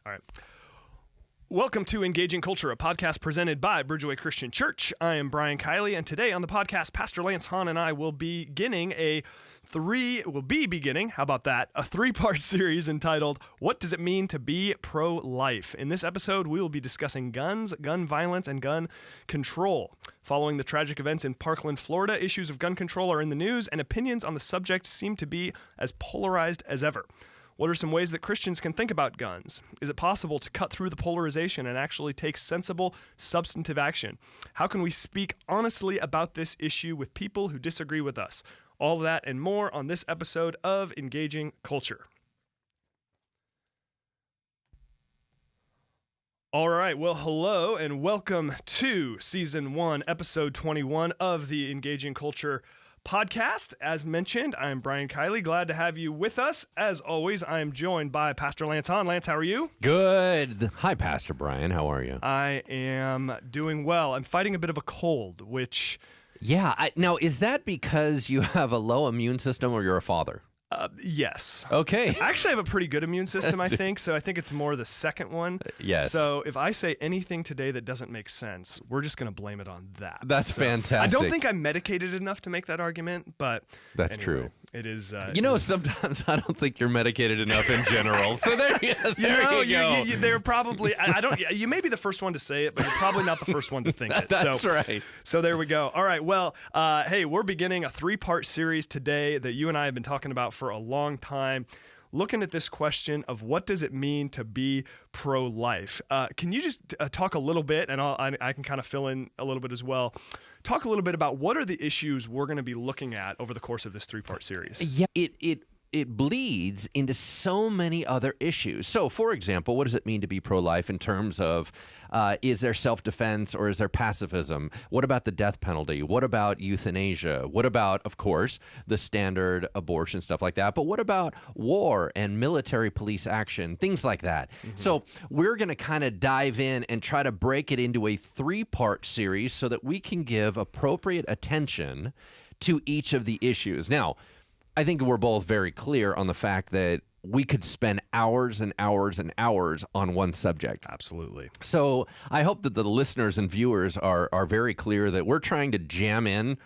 All right. Welcome to Engaging Culture, a podcast presented by Bridgeway Christian Church. I am Brian Kiley, and today on the podcast, Pastor Lance Hahn and I will be beginning a three-part series entitled, What Does It Mean to Be Pro-Life? In this episode, we will be discussing guns, gun violence, and gun control. Following the tragic events in Parkland, Florida, issues of gun control are in the news, and opinions on the subject seem to be as polarized as ever. What are some ways that Christians can think about guns? Is it possible to cut through the polarization and actually take sensible, substantive action? How can we speak honestly about this issue with people who disagree with us? All of that and more on this episode of Engaging Culture. All right, well, hello and welcome to Season 1, Episode 21 of the Engaging Culture podcast. As mentioned, I'm Brian Kiley. Glad to have you with us. As always, I am joined by Pastor Lance Hahn. Lance, how are you? Good. Hi, Pastor Brian. How are you? I am doing well. I'm fighting a bit of a cold, which... Yeah. Now, is that because you have a low immune system or you're a father? Yes. Okay. I actually have a pretty good immune system, I think, so I think it's more the second one. Yes. So if I say anything today that doesn't make sense, we're just going to blame it on that. That's fantastic. I don't think I'm medicated enough to make that argument, but that's anyway, true. It is. Sometimes I don't think you're medicated enough in general. So there you go. They're probably. I don't. You may be the first one to say it, but you're probably not the first one to think it. That's right. So there we go. All right. Well, hey, we're beginning a three-part series today that you and I have been talking about for a long time, looking at this question of what does it mean to be pro-life. Can you just talk a little bit, and I can kind of fill in a little bit as well, talk a little bit about what are the issues we're going to be looking at over the course of this three-part series? Yeah, it bleeds into so many other issues. So, for example, what does it mean to be pro-life in terms of is there self-defense or is there pacifism? What about the death penalty? What about euthanasia? What about, of course, the standard abortion, stuff like that? But what about war and military police action, things like that? Mm-hmm. So we're going to kind of dive in and try to break it into a three-part series so that we can give appropriate attention to each of the issues. Now, I think we're both very clear on the fact that we could spend hours and hours and hours on one subject. Absolutely. So I hope that the listeners and viewers are very clear that we're trying to jam in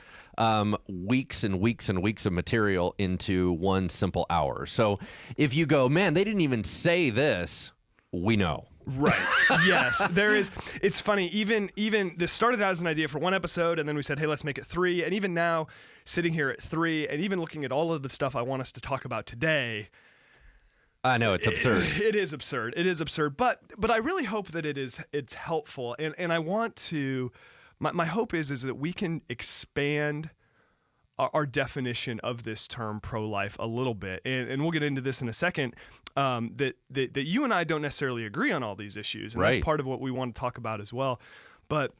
weeks and weeks and weeks of material into one simple hour. So if you go, man, they didn't even say this, we know. Right. Yes. There is. It's funny. Even this started out as an idea for one episode, and then we said, hey, let's make it three. And even now, sitting here at three, and even looking at all of the stuff I want us to talk about today, I know it's absurd. It is absurd. It is absurd. But I really hope that it's helpful, and I want to. My hope is that we can expand our definition of this term pro-life a little bit, and we'll get into this in a second, that you and I don't necessarily agree on all these issues, and that's part of what we want to talk about as well. But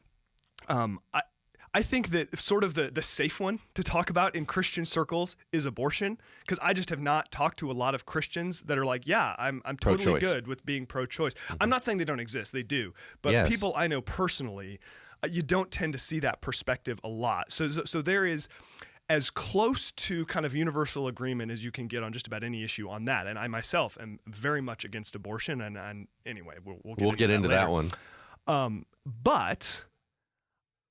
I think that sort of the safe one to talk about in Christian circles is abortion, because I just have not talked to a lot of Christians that are like, yeah, I'm totally pro-choice. Good with being pro-choice. Mm-hmm. I'm not saying they don't exist, they do, but people I know personally, you don't tend to see that perspective a lot. So there is as close to kind of universal agreement as you can get on just about any issue on that. And I myself am very much against abortion. And anyway, we'll get into that one. But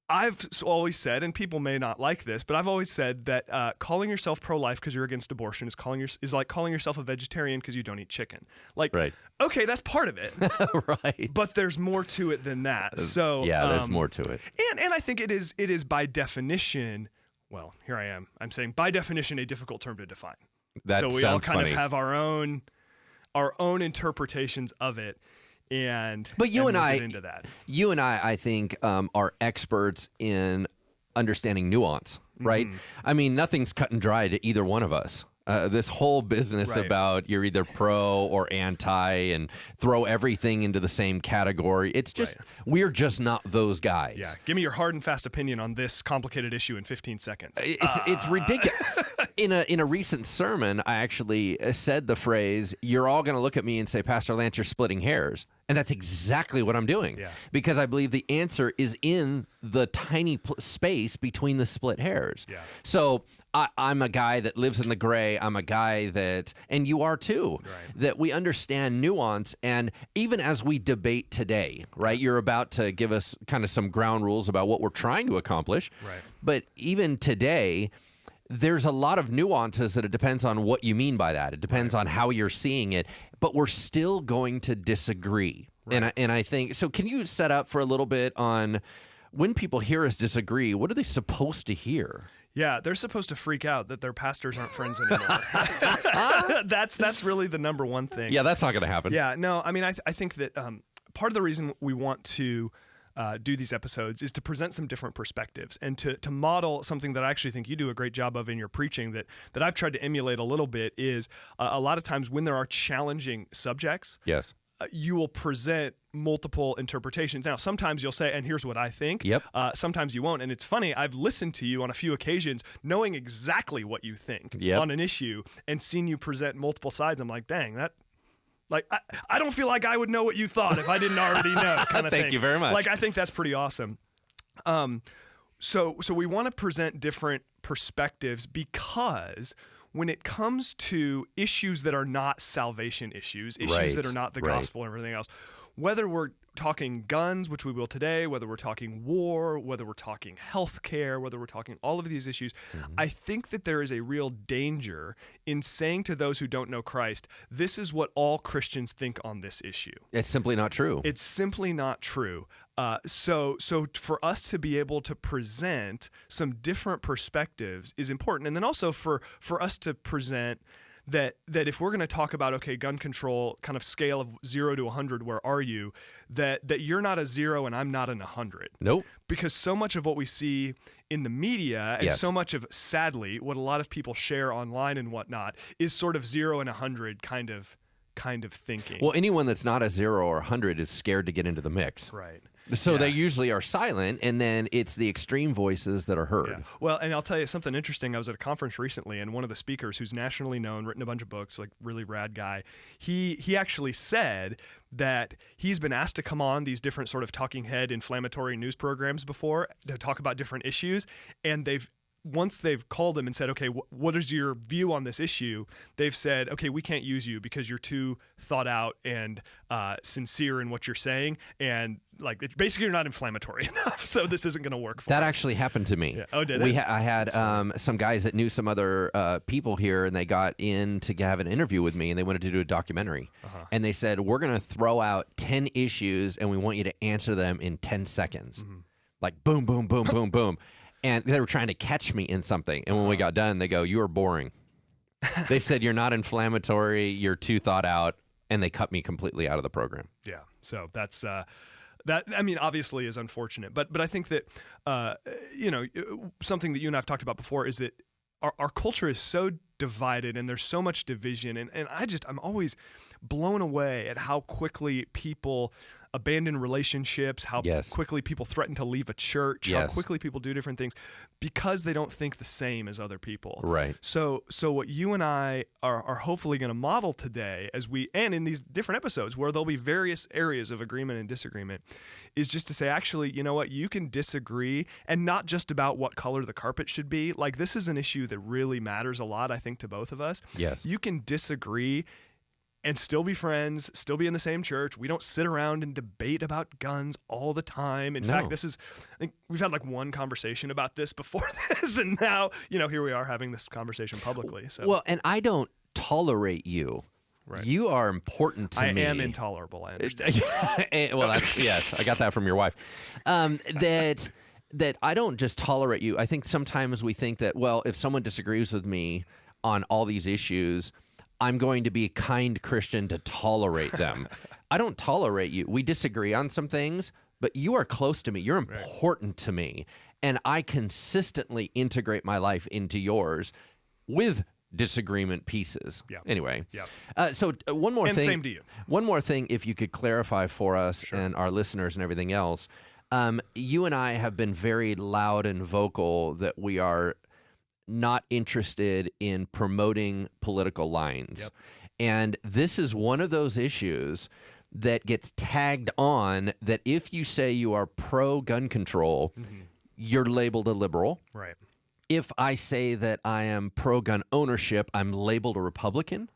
I've always said, and people may not like this, but I've always said that calling yourself pro-life because you're against abortion is like calling yourself a vegetarian because you don't eat chicken. Like, okay, that's part of it. Right. But there's more to it than that. So yeah, there's more to it. And I think it is by definition. Well, here I am. I'm saying by definition a difficult term to define. That so we sounds all kind funny. of have our own interpretations of it. But you and I get into that. You and I think, are experts in understanding nuance, right? Mm-hmm. I mean, nothing's cut and dry to either one of us. This whole business about you're either pro or anti and throw everything into the same category. It's just, we're just not those guys. Yeah. Give me your hard and fast opinion on this complicated issue in 15 seconds. It's ridiculous. In a recent sermon, I actually said the phrase, you're all going to look at me and say, Pastor Lance, you're splitting hairs. And that's exactly what I'm doing, because I believe the answer is in the tiny space between the split hairs. Yeah. So I'm a guy that lives in the gray. I'm a guy that, and you are too, that we understand nuance. And even as we debate today, right, you're about to give us kind of some ground rules about what we're trying to accomplish. Right. But even today, there's a lot of nuances that it depends on what you mean by that. It depends on how you're seeing it, but we're still going to disagree. Right. And I think, so can you set up for a little bit on when people hear us disagree, what are they supposed to hear? Yeah, they're supposed to freak out that their pastors aren't friends anymore. That's really the number one thing. Yeah, that's not going to happen. Yeah, no, I mean, I think that part of the reason we want to do these episodes is to present some different perspectives and to model something that I actually think you do a great job of in your preaching that I've tried to emulate a little bit is a lot of times when there are challenging subjects, yes, you will present multiple interpretations. Now, sometimes you'll say, and here's what I think. Yep. Sometimes you won't. And it's funny, I've listened to you on a few occasions knowing exactly what you think on an issue and seen you present multiple sides. I'm like, dang, that... Like, I don't feel like I would know what you thought if I didn't already know, kind of thing. Thank you very much. Like, I think that's pretty awesome. So we want to present different perspectives because when it comes to issues that are not salvation issues that are not the gospel and everything else, whether we're talking guns, which we will today, whether we're talking war, whether we're talking healthcare, whether we're talking all of these issues, I think that there is a real danger in saying to those who don't know Christ, this is what all Christians think on this issue. It's simply not true. It's simply not true. So for us to be able to present some different perspectives is important. And then also for us to present that if we're going to talk about, okay, gun control, kind of scale of 0 to 100, where are you? That you're not a 0 and I'm not an 100. Nope. Because so much of what we see in the media and so much of, sadly, what a lot of people share online and whatnot is sort of 0 and 100 kind of thinking. Well, anyone that's not a 0 or 100 is scared to get into the mix. Right. So they usually are silent, and then it's the extreme voices that are heard. Yeah. Well, and I'll tell you something interesting. I was at a conference recently, and one of the speakers, who's nationally known, written a bunch of books, like really rad guy, he actually said that he's been asked to come on these different sort of talking head inflammatory news programs before to talk about different issues, and once they've called him and said, okay, what is your view on this issue? They've said, okay, we can't use you because you're too thought out and sincere in what you're saying. And like, basically you're not inflammatory enough. So this isn't going to work for That us. actually happened to me. Yeah. Oh, did it? I had some guys that knew some other people here, and they got in to have an interview with me, and they wanted to do a documentary. And they said, we're going to throw out 10 issues, and we want you to answer them in 10 seconds. Like boom, boom, boom, boom, boom. And they were trying to catch me in something. And when we got done, they go, you are boring. They said, you're not inflammatory. You're too thought out. And they cut me completely out of the program. Yeah. So that's, that, I mean, obviously is unfortunate. But I think that, something that you and I have talked about before is that our culture is so divided and there's so much division. And I'm always blown away at how quickly people abandon relationships, how quickly people threaten to leave a church, how quickly people do different things because they don't think the same as other people. Right. So what you and I are hopefully going to model today and in these different episodes where there'll be various areas of agreement and disagreement is just to say, actually, you know what, you can disagree and not just about what color the carpet should be. Like, this is an issue that really matters a lot, I think, to both of us. Yes. You can disagree and still be friends, still be in the same church. We don't sit around and debate about guns all the time. In fact, I think we've had like one conversation about this before this, and now, here we are having this conversation publicly. So. Well, and I don't tolerate you. Right. You are important to me. I am intolerable, I understand. Yes, I got that from your wife. That I don't just tolerate you. I think sometimes we think that, well, if someone disagrees with me on all these issues, I'm going to be a kind Christian to tolerate them. I don't tolerate you. We disagree on some things, but you are close to me. You're important to me. And I consistently integrate my life into yours with disagreement pieces. Yeah. Anyway. Yeah. So one more thing. Same to you. One more thing, if you could clarify for us and our listeners and everything else. You and I have been very loud and vocal that we are not interested in promoting political lines. Yep. And this is one of those issues that gets tagged on that if you say you are pro-gun control, you're labeled a liberal. Right. If I say that I am pro-gun ownership, I'm labeled a Republican.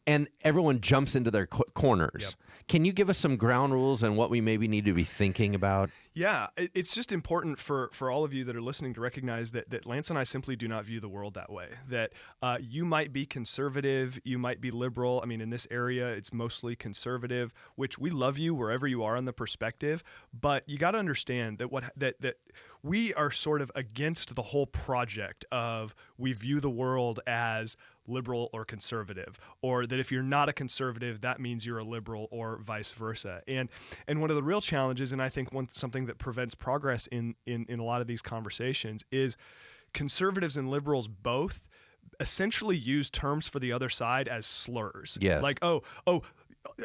And everyone jumps into their corners. Can you give us some ground rules and what we maybe need to be thinking about? Yeah, it's just important for all of you that are listening to recognize that Lance and I simply do not view the world that way. That you might be conservative, you might be liberal. I mean, in this area, it's mostly conservative, which we love you wherever you are on the perspective. But you got to understand that we are sort of against the whole project of we view the world as liberal or conservative, or that if you're not a conservative, that means you're a liberal, or vice versa. And one of the real challenges, and I think something that prevents progress in a lot of these conversations, is conservatives and liberals both essentially use terms for the other side as slurs. Yes. Like, oh,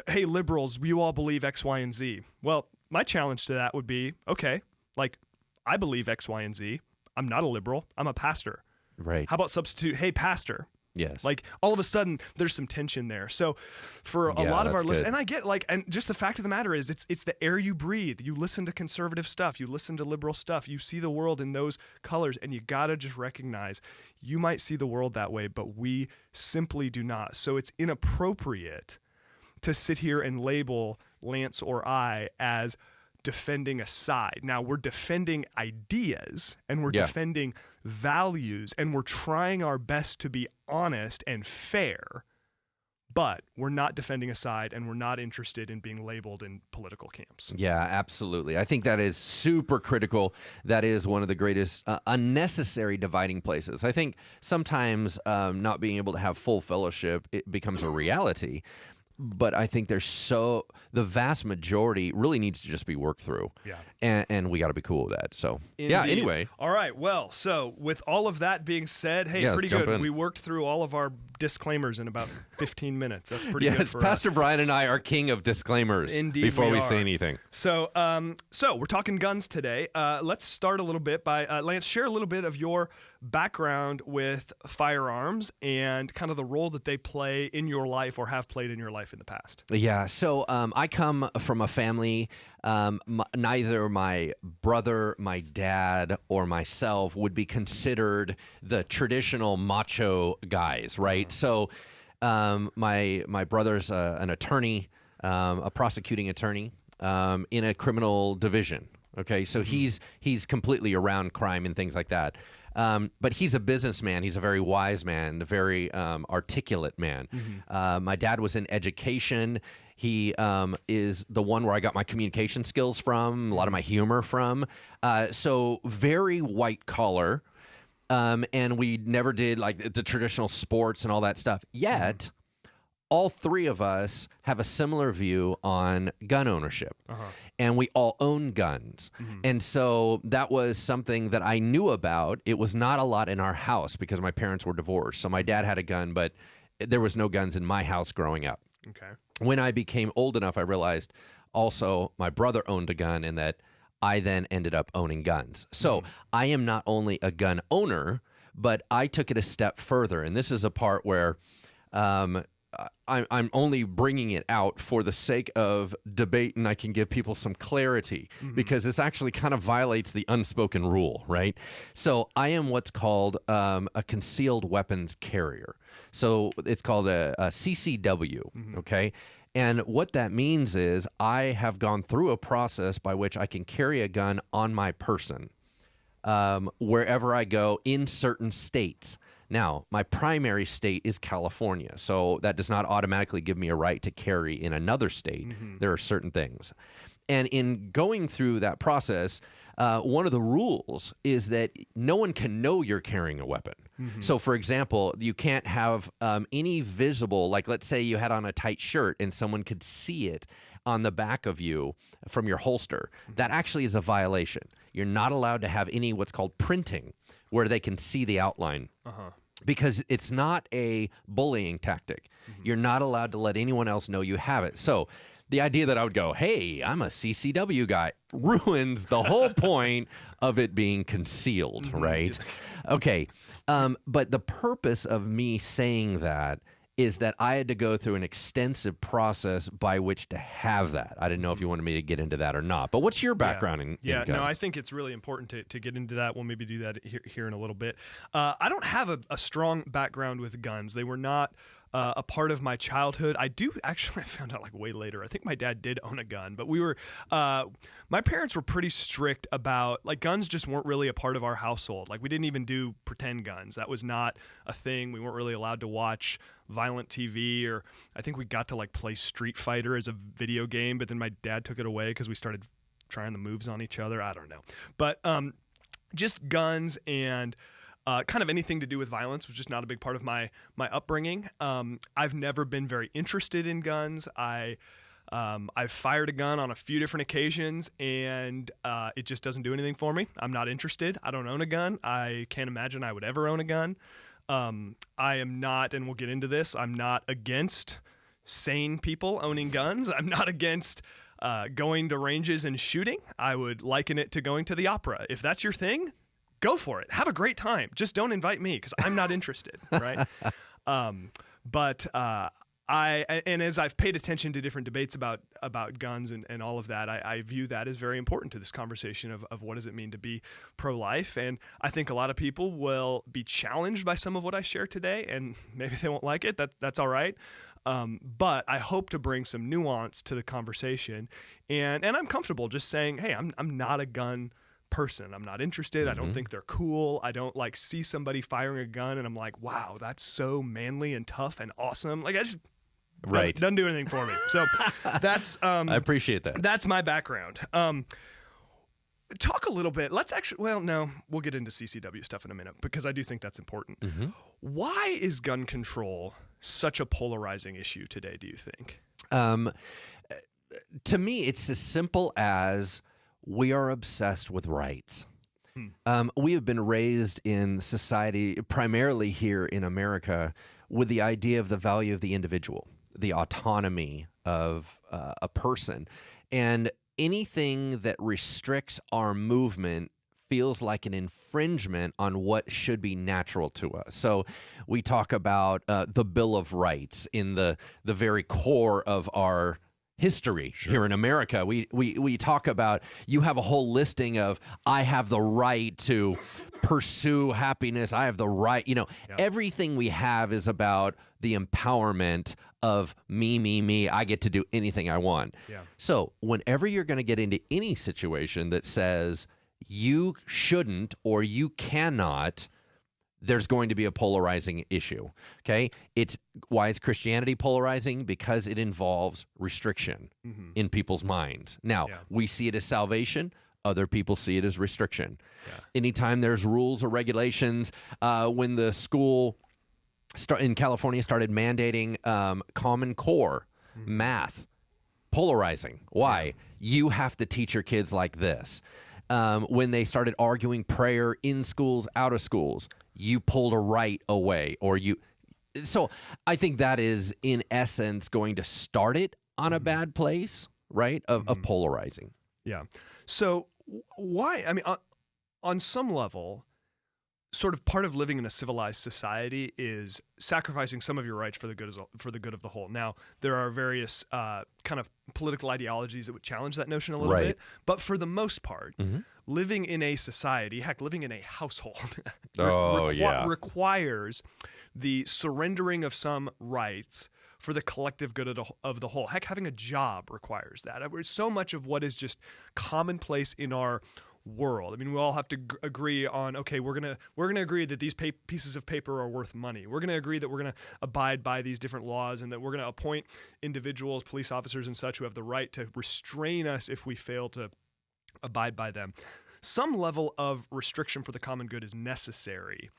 hey, liberals, you all believe X, Y, and Z. Well, my challenge to that would be, okay, like, I believe X, Y, and Z. I'm not a liberal. I'm a pastor. Right. How about substitute, hey, pastor? Yes. Like, all of a sudden, there's some tension there. So for a lot of our listeners, and I get, like, and just the fact of the matter is, it's the air you breathe. You listen to conservative stuff. You listen to liberal stuff. You see the world in those colors, and you got to just recognize you might see the world that way, but we simply do not. So it's inappropriate to sit here and label Lance or I as defending a side. Now, we're defending ideas, and we're defending values, and we're trying our best to be honest and fair, but we're not defending a side, and we're not interested in being labeled in political camps. Yeah, absolutely. I think that is super critical. That is one of the greatest unnecessary dividing places. I think sometimes not being able to have full fellowship, it becomes a reality. But I think the vast majority really needs to just be worked through. Yeah. And we got to be cool with that. So, yeah, anyway. All right. Well, so with all of that being said, hey, pretty good. We worked through all of our disclaimers in about 15 minutes. That's pretty good for Pastor us. Brian and I are king of disclaimers. Indeed, before we say anything. So we're talking guns today. Let's start a little bit by, Lance, share a little bit of your background with firearms and kind of the role that they play in your life or have played in your life in the past. Yeah, so I come from a family, neither my brother, my dad, or myself would be considered the traditional macho guys, right? So my brother's an attorney, a prosecuting attorney in a criminal division, okay? So he's completely around crime and things like that. But he's a businessman. He's a very wise man, a very articulate man. My dad was in education. He is the one where I got my communication skills from, a lot of my humor from. So very white collar. And we never did like the traditional sports and all that stuff. Yet, all three of us have a similar view on gun ownership. And we all own guns. And so that was something that I knew about. It was not a lot in our house because my parents were divorced. So my dad had a gun, but there was no guns in my house growing up. Okay. When I became old enough, I realized also my brother owned a gun and that I then ended up owning guns. So I am not only a gun owner, but I took it a step further. And this is a part where I'm only bringing it out for the sake of debate, and I can give people some clarity because this actually kind of violates the unspoken rule, right? So I am what's called a concealed weapons carrier. So it's called a CCW, okay? And what that means is I have gone through a process by which I can carry a gun on my person wherever I go in certain states. Now, my primary state is California, so that does not automatically give me a right to carry in another state. There are certain things. And in going through that process, one of the rules is that no one can know you're carrying a weapon. So, for example, you can't have any visible, like let's say you had on a tight shirt and someone could see it on the back of you from your holster. That actually is a violation. You're not allowed to have any what's called printing where they can see the outline. Because it's not a bullying tactic. You're not allowed to let anyone else know you have it. So the idea that I would go, hey, I'm a CCW guy, ruins the whole point of it being concealed, right? Okay. But the purpose of me saying that is that I had to go through an extensive process by which to have that. I didn't know if you wanted me to get into that or not. But what's your background in guns? No, I think it's really important to get into that. We'll maybe do that here in a little bit. I don't have a strong background with guns. They were not a part of my childhood. I do actually, I found out like way later. I think my dad did own a gun, but my parents were pretty strict about, like, guns just weren't really a part of our household. Like, we didn't even do pretend guns. That was not a thing. We weren't really allowed to watch violent TV, or I think we got to like play Street Fighter as a video game, but then my dad took it away because we started trying the moves on each other. I don't know. But just guns and kind of anything to do with violence was just not a big part of my upbringing. I've never been very interested in guns. I've fired a gun on a few different occasions, and it just doesn't do anything for me. I'm not interested. I don't own a gun. I can't imagine I would ever own a gun. I am not, and we'll get into this, I'm not against sane people owning guns. I'm not against going to ranges and shooting. I would liken it to going to the opera. If that's your thing, go for it. Have a great time. Just don't invite me because I'm not interested, right? And as I've paid attention to different debates about guns and all of that, I view that as very important to this conversation of what does it mean to be pro-life. And I think a lot of people will be challenged by some of what I share today, and maybe they won't like it. That's all right. But I hope to bring some nuance to the conversation. And I'm comfortable just saying, hey, I'm not a gun person. I'm not interested. I don't think they're cool. I don't like see somebody firing a gun and I'm like, wow, that's so manly and tough and awesome. Like, I just... Right. Doesn't do anything for me. So that's I appreciate that. That's my background. Talk a little bit. Let's actually, well, no, we'll get into CCW stuff in a minute because I do think that's important. Why is gun control such a polarizing issue today, do you think? To me, it's as simple as we are obsessed with rights. We have been raised in society, primarily here in America, with the idea of the value of the individual, the autonomy of a person. And anything that restricts our movement feels like an infringement on what should be natural to us. So we talk about the Bill of Rights in the very core of our history here in America. We talk about, you have a whole listing of, I have the right to pursue happiness. I have the right, everything we have is about the empowerment of me. I get to do anything I want. Yeah. So whenever you're going to get into any situation that says you shouldn't or you cannot, there's going to be a polarizing issue, okay? Why is Christianity polarizing? Because it involves restriction in people's minds. Now, we see it as salvation. Other people see it as restriction. Yeah. Anytime there's rules or regulations, when the school in California started mandating Common Core math, polarizing. Why? You have to teach your kids like this. When they started arguing prayer in schools, out of schools, you pulled a right away, so I think that is in essence going to start it on a bad place, right? Of polarizing. Yeah. So why? I mean, on some level, sort of part of living in a civilized society is sacrificing some of your rights for the good of the whole. Now, there are various kind of political ideologies that would challenge that notion a little bit, but for the most part, living in a society, heck, living in a household, requires the surrendering of some rights for the collective good of the whole. Heck, having a job requires that. So much of what is just commonplace in our world. I mean, we all have to agree on, okay, we're gonna agree that these pieces of paper are worth money. We're gonna agree that we're gonna abide by these different laws, and that we're gonna appoint individuals, police officers and such, who have the right to restrain us if we fail to abide by them. Some level of restriction for the common good is necessary.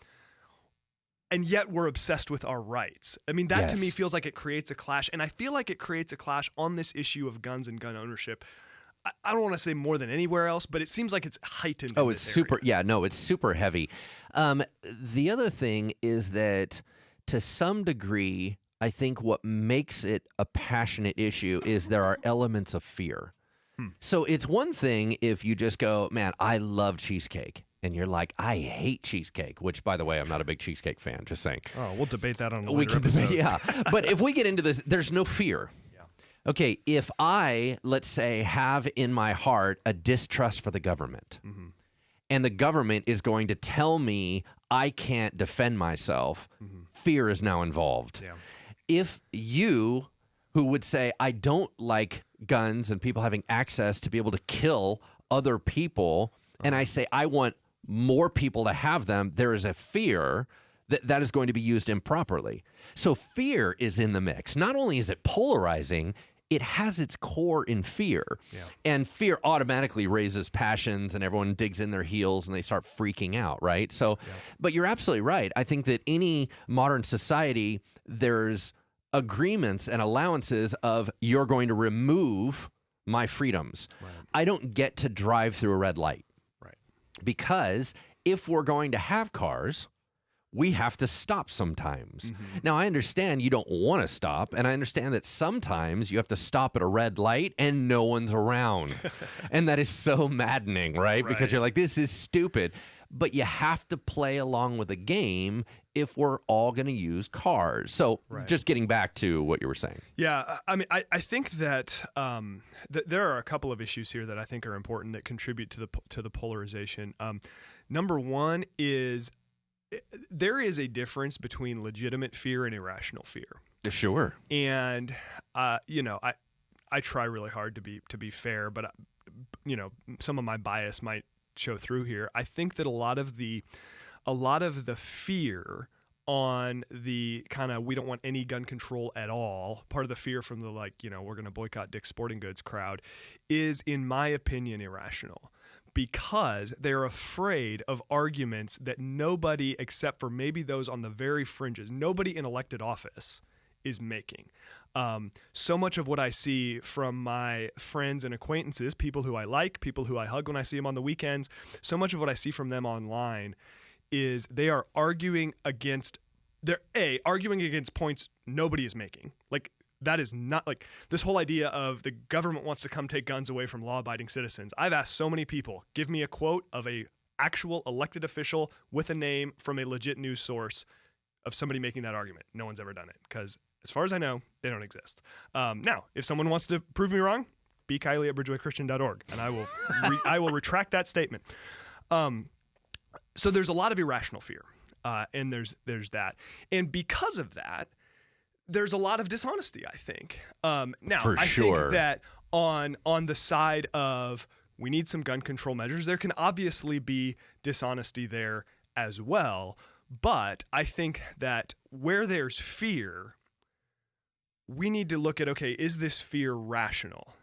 And yet we're obsessed with our rights. I mean, that to me feels like it creates a clash. And I feel like it creates a clash on this issue of guns and gun ownership. I don't want to say more than anywhere else, but it seems like it's heightened. Oh, it's super. Yeah, no, it's super heavy. The other thing is that to some degree, I think what makes it a passionate issue is there are elements of fear. So it's one thing if you just go, man, I love cheesecake. and you're like, I hate cheesecake, which, by the way, I'm not a big cheesecake fan, just saying. Oh, we'll debate that on a We later can episode. debate, yeah. But if we get into this, there's no fear. Okay, if I, let's say, have in my heart a distrust for the government, and the government is going to tell me I can't defend myself, fear is now involved. Yeah. If you, who would say, I don't like guns and people having access to be able to kill other people, and I say, I want more people to have them, there is a fear that is going to be used improperly. So fear is in the mix. Not only is it polarizing, it has its core in fear. Yeah. And fear automatically raises passions and everyone digs in their heels and they start freaking out, right? So, but you're absolutely right. I think that any modern society, there's agreements and allowances of you're going to remove my freedoms. Right. I don't get to drive through a red light. Right. Because if we're going to have cars, we have to stop sometimes. Now, I understand you don't want to stop, and I understand that sometimes you have to stop at a red light and no one's around. And that is so maddening, right? Because you're like, this is stupid. But you have to play along with the game if we're all going to use cars. So just getting back to what you were saying. Yeah, I mean, I think that there are a couple of issues here that I think are important that contribute to the polarization. Number one is there is a difference between legitimate fear and irrational fear. Sure. And you know, I try really hard to be fair, but you know, some of my bias might show through here. I think that a lot of the fear on the kind of we don't want any gun control at all, part of the fear from the like, you know, we're going to boycott Dick's Sporting Goods crowd is, in my opinion, irrational. Because they're afraid of arguments that nobody, except for maybe those on the very fringes, nobody in elected office is making. So much of what I see from my friends and acquaintances, people who I like, people who I hug when I see them on the weekends, so much of what I see from them online is they are arguing against points nobody is making. Like, that is not like this whole idea of the government wants to come take guns away from law-abiding citizens. I've asked so many people, give me a quote of a actual elected official with a name from a legit news source of somebody making that argument. No one's ever done it because as far as I know, they don't exist. Now, if someone wants to prove me wrong, be Kylie at bridgewaychristian.org and I will retract that statement. So there's a lot of irrational fear and there's that. And because of that, there's a lot of dishonesty, I think. Now, For I sure. think that on the side of we need some gun control measures, there can obviously be dishonesty there as well. But I think that where there's fear, we need to look at, okay, is this fear rational?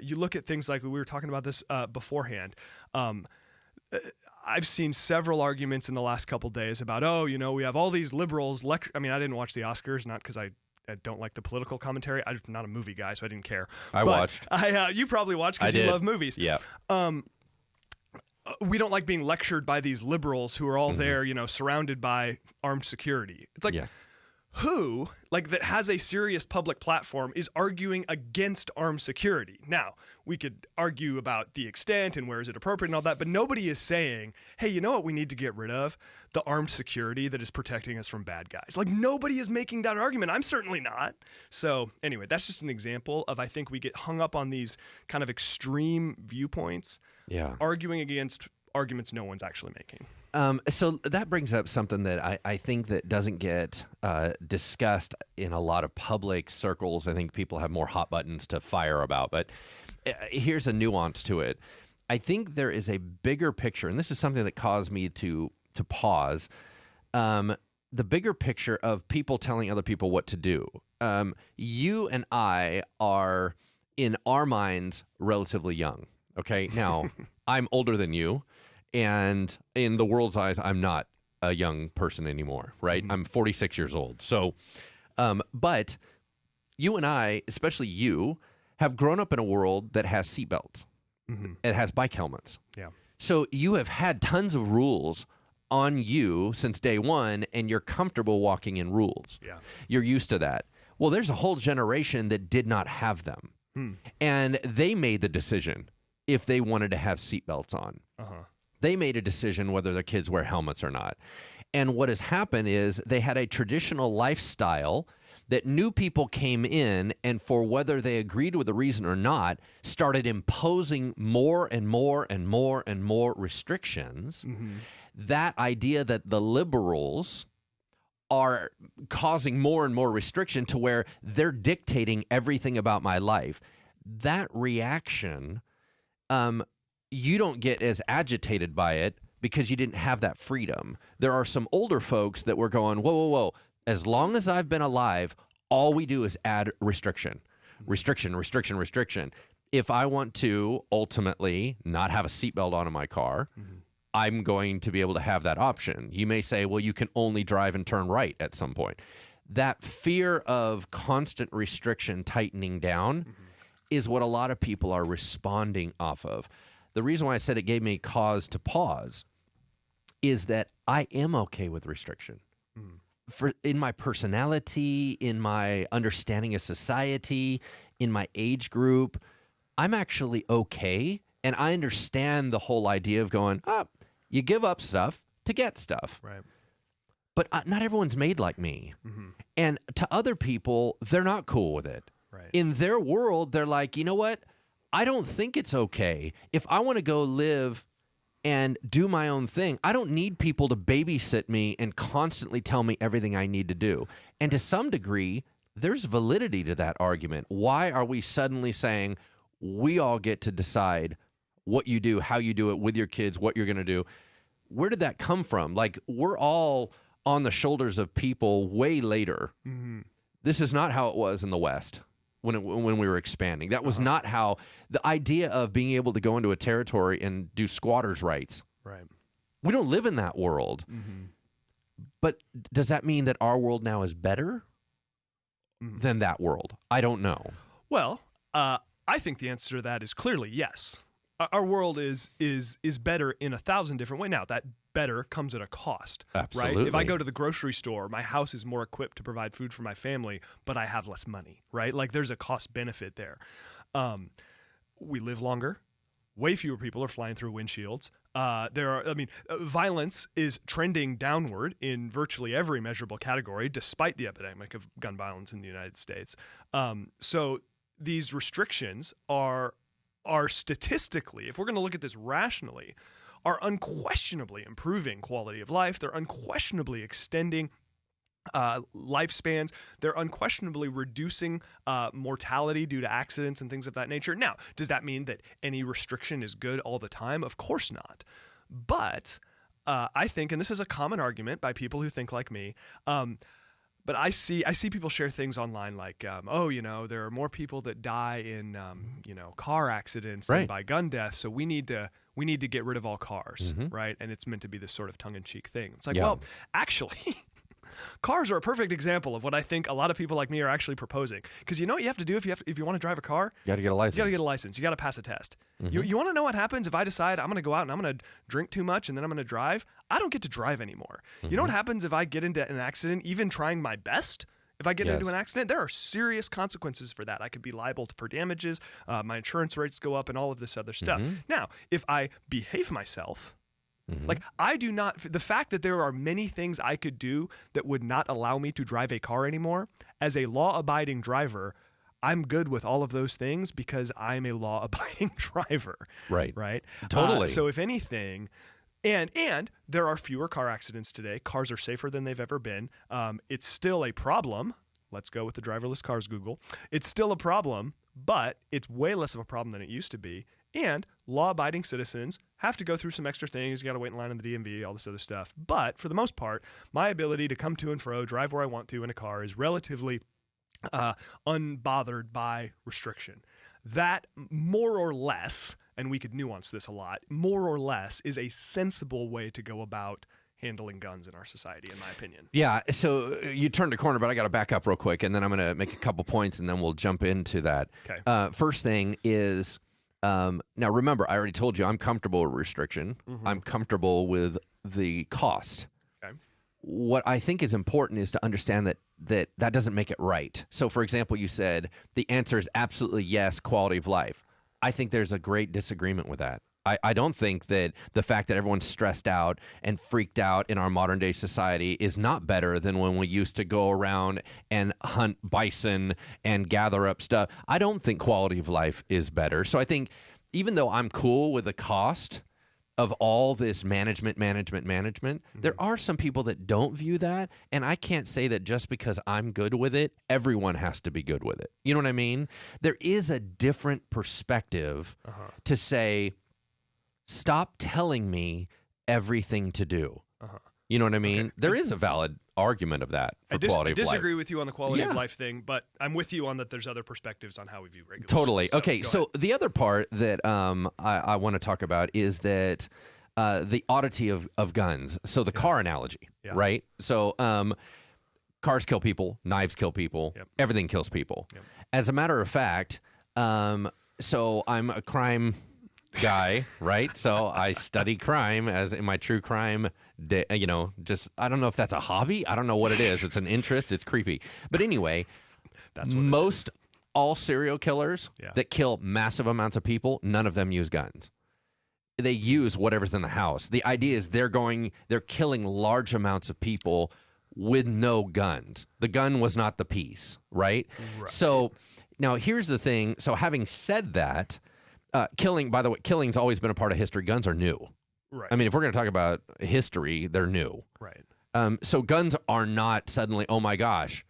You look at things like we were talking about this beforehand. I've seen several arguments in the last couple days about, oh, you know, we have all these liberals. I mean, I didn't watch the Oscars, not because I don't like the political commentary. I'm not a movie guy, so I didn't care. I watched. You probably watched because you love movies. Yeah. We don't like being lectured by these liberals who are all there, you know, surrounded by armed security. It's like, who, like, that has a serious public platform is arguing against armed security? Now, we could argue about the extent and where is it appropriate and all that, but nobody is saying, hey, you know what we need to get rid of? The armed security that is protecting us from bad guys. Like, nobody is making that argument. I'm certainly not. So anyway, that's just an example of, I think we get hung up on these kind of extreme viewpoints, arguing against arguments no one's actually making. So that brings up something that I think that doesn't get discussed in a lot of public circles. I think people have more hot buttons to fire about, but here's a nuance to it. I think there is a bigger picture, and this is something that caused me to pause. The bigger picture of people telling other people what to do. You and I are, in our minds, relatively young. Okay, now I'm older than you. And in the world's eyes, I'm not a young person anymore, right? I'm 46 years old. So, but you and I, especially you, have grown up in a world that has seatbelts. It has bike helmets. Yeah. So you have had tons of rules on you since day one, and you're comfortable walking in rules. Yeah. You're used to that. Well, there's a whole generation that did not have them. And they made the decision if they wanted to have seatbelts on. They made a decision whether their kids wear helmets or not. And what has happened is they had a traditional lifestyle that new people came in and, for whether they agreed with the reason or not, started imposing more and more and more and more restrictions. That idea that the liberals are causing more and more restriction to where they're dictating everything about my life, that reaction, you don't get as agitated by it because you didn't have that freedom. There are some older folks that were going, whoa, whoa, whoa. As long as I've been alive, all we do is add restriction. If I want to ultimately not have a seatbelt on in my car, I'm going to be able to have that option. You may say, well, you can only drive and turn right at some point. That fear of constant restriction tightening down is what a lot of people are responding off of. The reason why I said it gave me cause to pause is that I am okay with restriction. In my personality, in my understanding of society, in my age group, I'm actually okay. And I understand the whole idea of going, you give up stuff to get stuff. Right. But not everyone's made like me. And to other people, they're not cool with it. Right. In their world, they're like, you know what? I don't think it's okay. If I want to go live and do my own thing, I don't need people to babysit me and constantly tell me everything I need to do. And to some degree, there's validity to that argument. Why are we suddenly saying we all get to decide what you do, how you do it with your kids, what you're going to do? Where did that come from? Like, we're all on the shoulders of people way later. This is not how it was in the West when we were expanding. That was not how the idea of being able to go into a territory and do squatters' rights. Right. We don't live in that world. But does that mean that our world now is better than that world? I don't know. Well, I think the answer to that is clearly yes. Our world is better in 1,000 different ways. Now, that better comes at a cost. Absolutely. Right? If I go to the grocery store, my house is more equipped to provide food for my family, but I have less money, right? Like, there's a cost benefit there. We live longer. Way fewer people are flying through windshields. Violence is trending downward in virtually every measurable category, despite the epidemic of gun violence in the United States. So these restrictions are statistically, if we're going to look at this rationally, are unquestionably improving quality of life. They're unquestionably extending lifespans. They're unquestionably reducing mortality due to accidents and things of that nature. Now, does that mean that any restriction is good all the time? Of course not. But I think, and this is a common argument by people who think like me, but I see people share things online like, there are more people that die in, car accidents than by gun deaths, so we need to get rid of all cars, right? And it's meant to be this sort of tongue-in-cheek thing. It's like, well, actually, cars are a perfect example of what I think a lot of people like me are actually proposing. Because you know what you have to do if you want to drive a car? You got to get a license. You got to get a license. You got to pass a test. You want to know what happens if I decide I'm going to go out and I'm going to drink too much and then I'm going to drive? I don't get to drive anymore. You know what happens if I get into an accident, even trying my best? If I get into an accident, there are serious consequences for that. I could be liable for damages. My insurance rates go up and all of this other stuff. Now, if I behave myself, like, I do not, the fact that there are many things I could do that would not allow me to drive a car anymore, as a law-abiding driver, I'm good with all of those things because I'm a law-abiding driver. Right? Totally. So if anything, and there are fewer car accidents today. Cars are safer than they've ever been. It's still a problem. Let's go with the driverless cars, Google. It's still a problem, but it's way less of a problem than it used to be. And law-abiding citizens have to go through some extra things. You got to wait in line in the DMV, all this other stuff. But for the most part, my ability to come to and fro, drive where I want to in a car is relatively unbothered by restriction. That, more or less, and we could nuance this a lot, more or less is a sensible way to go about handling guns in our society, in my opinion. Yeah, so you turned a corner, but I got to back up real quick, and then I'm going to make a couple points, and then we'll jump into that. Okay. First thing is, now remember, I already told you I'm comfortable with restriction. I'm comfortable with the cost. Okay. What I think is important is to understand that doesn't make it right. So, for example, you said the answer is absolutely yes, quality of life. I think there's a great disagreement with that. I don't think that the fact that everyone's stressed out and freaked out in our modern day society is not better than when we used to go around and hunt bison and gather up stuff. I don't think quality of life is better. So I think even though I'm cool with the cost of all this management, there are some people that don't view that. And I can't say that just because I'm good with it, everyone has to be good with it. You know what I mean? There is a different perspective to say, stop telling me everything to do. You know what I mean? Okay. There is a valid argument of that for quality of life. I disagree with you on the quality of life thing, but I'm with you on that there's other perspectives on how we view regulations. Totally. Okay, so the other part that I want to talk about is that the oddity of guns. So the car analogy, right? So cars kill people, knives kill people, everything kills people. As a matter of fact, so I'm a crime guy, right? So I study crime as in my true crime, just, I don't know if that's a hobby. I don't know what it is. It's an interest. It's creepy. But anyway, that's what all serial killers that kill massive amounts of people, none of them use guns. They use whatever's in the house. The idea is they're killing large amounts of people with no guns. The gun was not the piece, right? So now here's the thing. So having said that, killing, by the way, killing's always been a part of history. Guns are new. Right. I mean, if we're going to talk about history, they're new. Right. So guns are not suddenly, oh my gosh,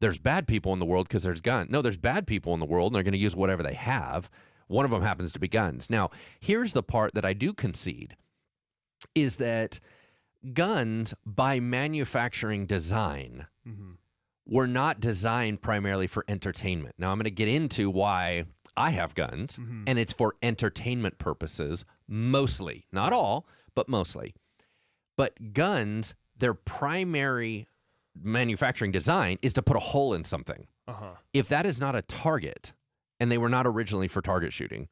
there's bad people in the world because there's guns. No, there's bad people in the world, and they're going to use whatever they have. One of them happens to be guns. Now, here's the part that I do concede, is that guns, by manufacturing design, were not designed primarily for entertainment. Now, I'm going to get into why I have guns, and it's for entertainment purposes, mostly. Not all, but mostly. But guns, their primary manufacturing design is to put a hole in something. If that is not a target, and they were not originally for target shooting,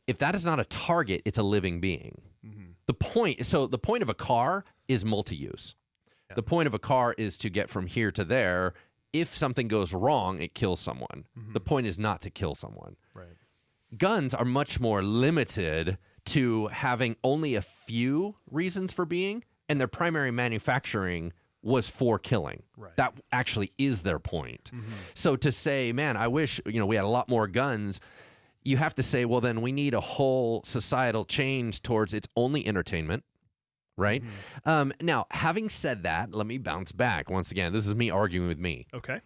if that is not a target, it's a living being. The point of a car is multi-use. The point of a car is to get from here to there. If something goes wrong, it kills someone. The point is not to kill someone. Guns are much more limited to having only a few reasons for being, and their primary manufacturing was for killing. That actually is their point. So to say, man, I wish we had a lot more guns, you have to say, well, then we need a whole societal change towards it's only entertainment. Right? Now, having said that, let me bounce back. Once again, this is me arguing with me. Okay.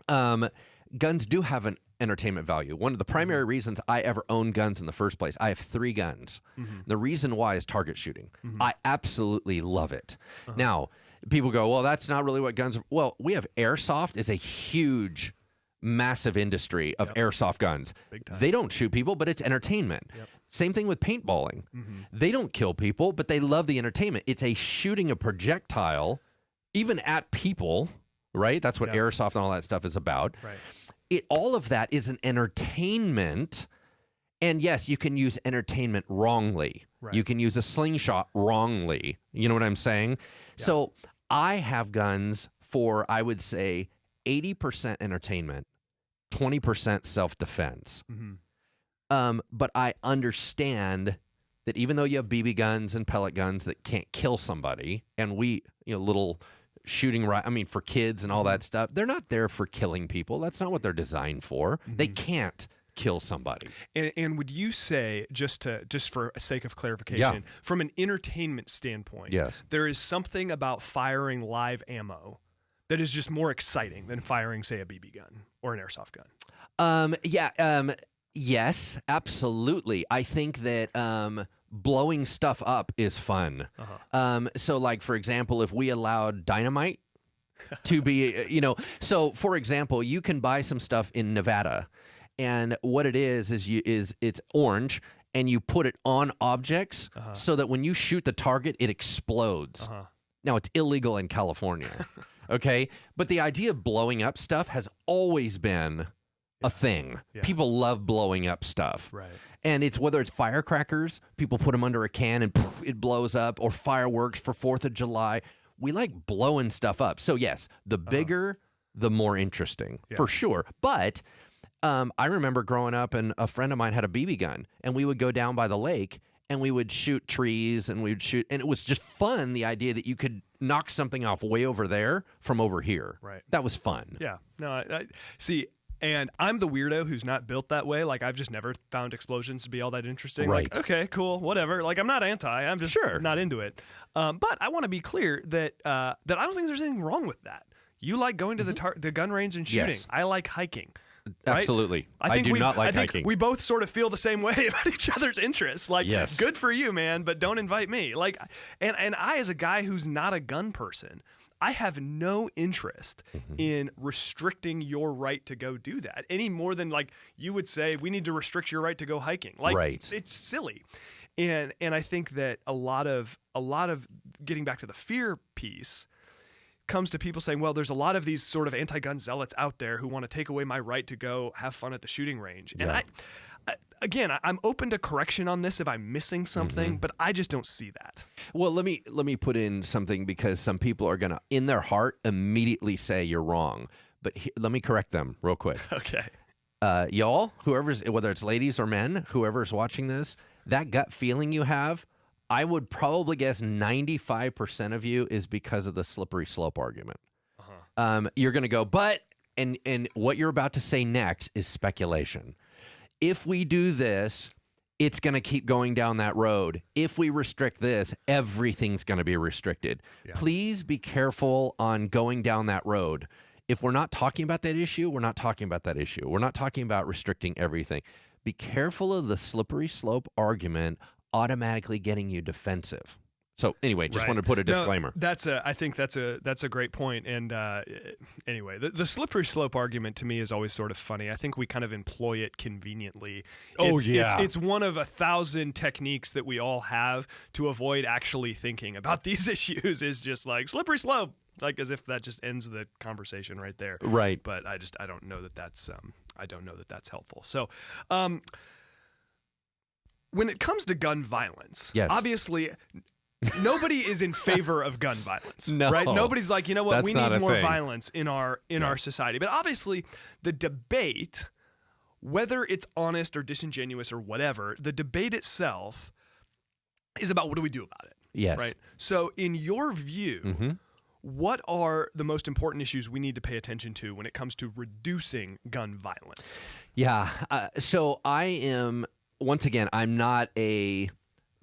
Guns do have an entertainment value. One of the primary reasons I ever owned guns in the first place, I have 3 guns. The reason why is target shooting. I absolutely love it. Now, people go, well, that's not really what guns are. Well, we have airsoft is a huge, massive industry of airsoft guns. They don't shoot people, but it's entertainment. Same thing with paintballing. They don't kill people, but they love the entertainment. It's a shooting a projectile, even at people, right? That's what airsoft and all that stuff is about. All of that is an entertainment. And yes, you can use entertainment wrongly. You can use a slingshot wrongly. You know what I'm saying? So I have guns for, I would say, 80% entertainment, 20% self-defense. But I understand that even though you have BB guns and pellet guns that can't kill somebody, and little shooting, for kids and all that stuff, they're not there for killing people. That's not what they're designed for. They can't kill somebody. And would you say, just for sake of clarification, from an entertainment standpoint, there is something about firing live ammo that is just more exciting than firing, say, a BB gun or an airsoft gun? Yes, absolutely. I think that blowing stuff up is fun. So, like, for example, if we allowed dynamite to be, so, for example, you can buy some stuff in Nevada, and what it is it's orange, and you put it on objects so that when you shoot the target, it explodes. Now, it's illegal in California, okay? But the idea of blowing up stuff has always been a thing. People love blowing up stuff. And it's whether it's firecrackers, people put them under a can and poof, it blows up, or fireworks for 4th of July. We like blowing stuff up. So yes, the bigger, the more interesting, for sure. But I remember growing up, and a friend of mine had a BB gun, and we would go down by the lake, and we would shoot trees and and it was just fun, the idea that you could knock something off way over there from over here. Right. That was fun. Yeah. No, I see. And I'm the weirdo who's not built that way. Like, I've just never found explosions to be all that interesting. Right. Like, okay, cool, whatever. Like, I'm not anti. I'm just not into it. But I want to be clear that I don't think there's anything wrong with that. You like going to the gun range and shooting. Yes. I like hiking. Right? Absolutely. I do not like hiking. We both sort of feel the same way about each other's interests. Like, yes. Good for you, man, but don't invite me. Like, and I, as a guy who's not a gun person, I have no interest in restricting your right to go do that any more than, like, you would say we need to restrict your right to go hiking. Like, It's silly. And I think that a lot of getting back to the fear piece comes to people saying, well, there's a lot of these sort of anti-gun zealots out there who want to take away my right to go have fun at the shooting range. Yeah. And I'm open to correction on this if I'm missing something, but I just don't see that. Well, let me put in something, because some people are going to, in their heart, immediately say you're wrong. But let me correct them real quick. Okay. Y'all, whether it's ladies or men, whoever's watching this, that gut feeling you have, I would probably guess 95% of you is because of the slippery slope argument. You're going to go, and what you're about to say next is speculation. If we do this, it's going to keep going down that road. If we restrict this, everything's going to be restricted. Yeah. Please be careful on going down that road. If we're not talking about that issue, we're not talking about that issue. We're not talking about restricting everything. Be careful of the slippery slope argument automatically getting you defensive. So anyway, just wanted to put a disclaimer. I think that's a great point. And anyway, the slippery slope argument to me is always sort of funny. I think we kind of employ it conveniently. It's one of 1,000 techniques that we all have to avoid actually thinking about these issues. Is just like slippery slope, like as if that just ends the conversation right there. Right. But I don't know that that's helpful. So. When it comes to gun violence, obviously nobody is in favor of gun violence. No. Right? Nobody's like, you know what, we need more thing. Violence in our society. But obviously the debate, whether it's honest or disingenuous or whatever, the debate itself is about what do we do about it. Yes. Right? So in your view, what are the most important issues we need to pay attention to when it comes to reducing gun violence? Yeah. So I am... Once again, I'm not a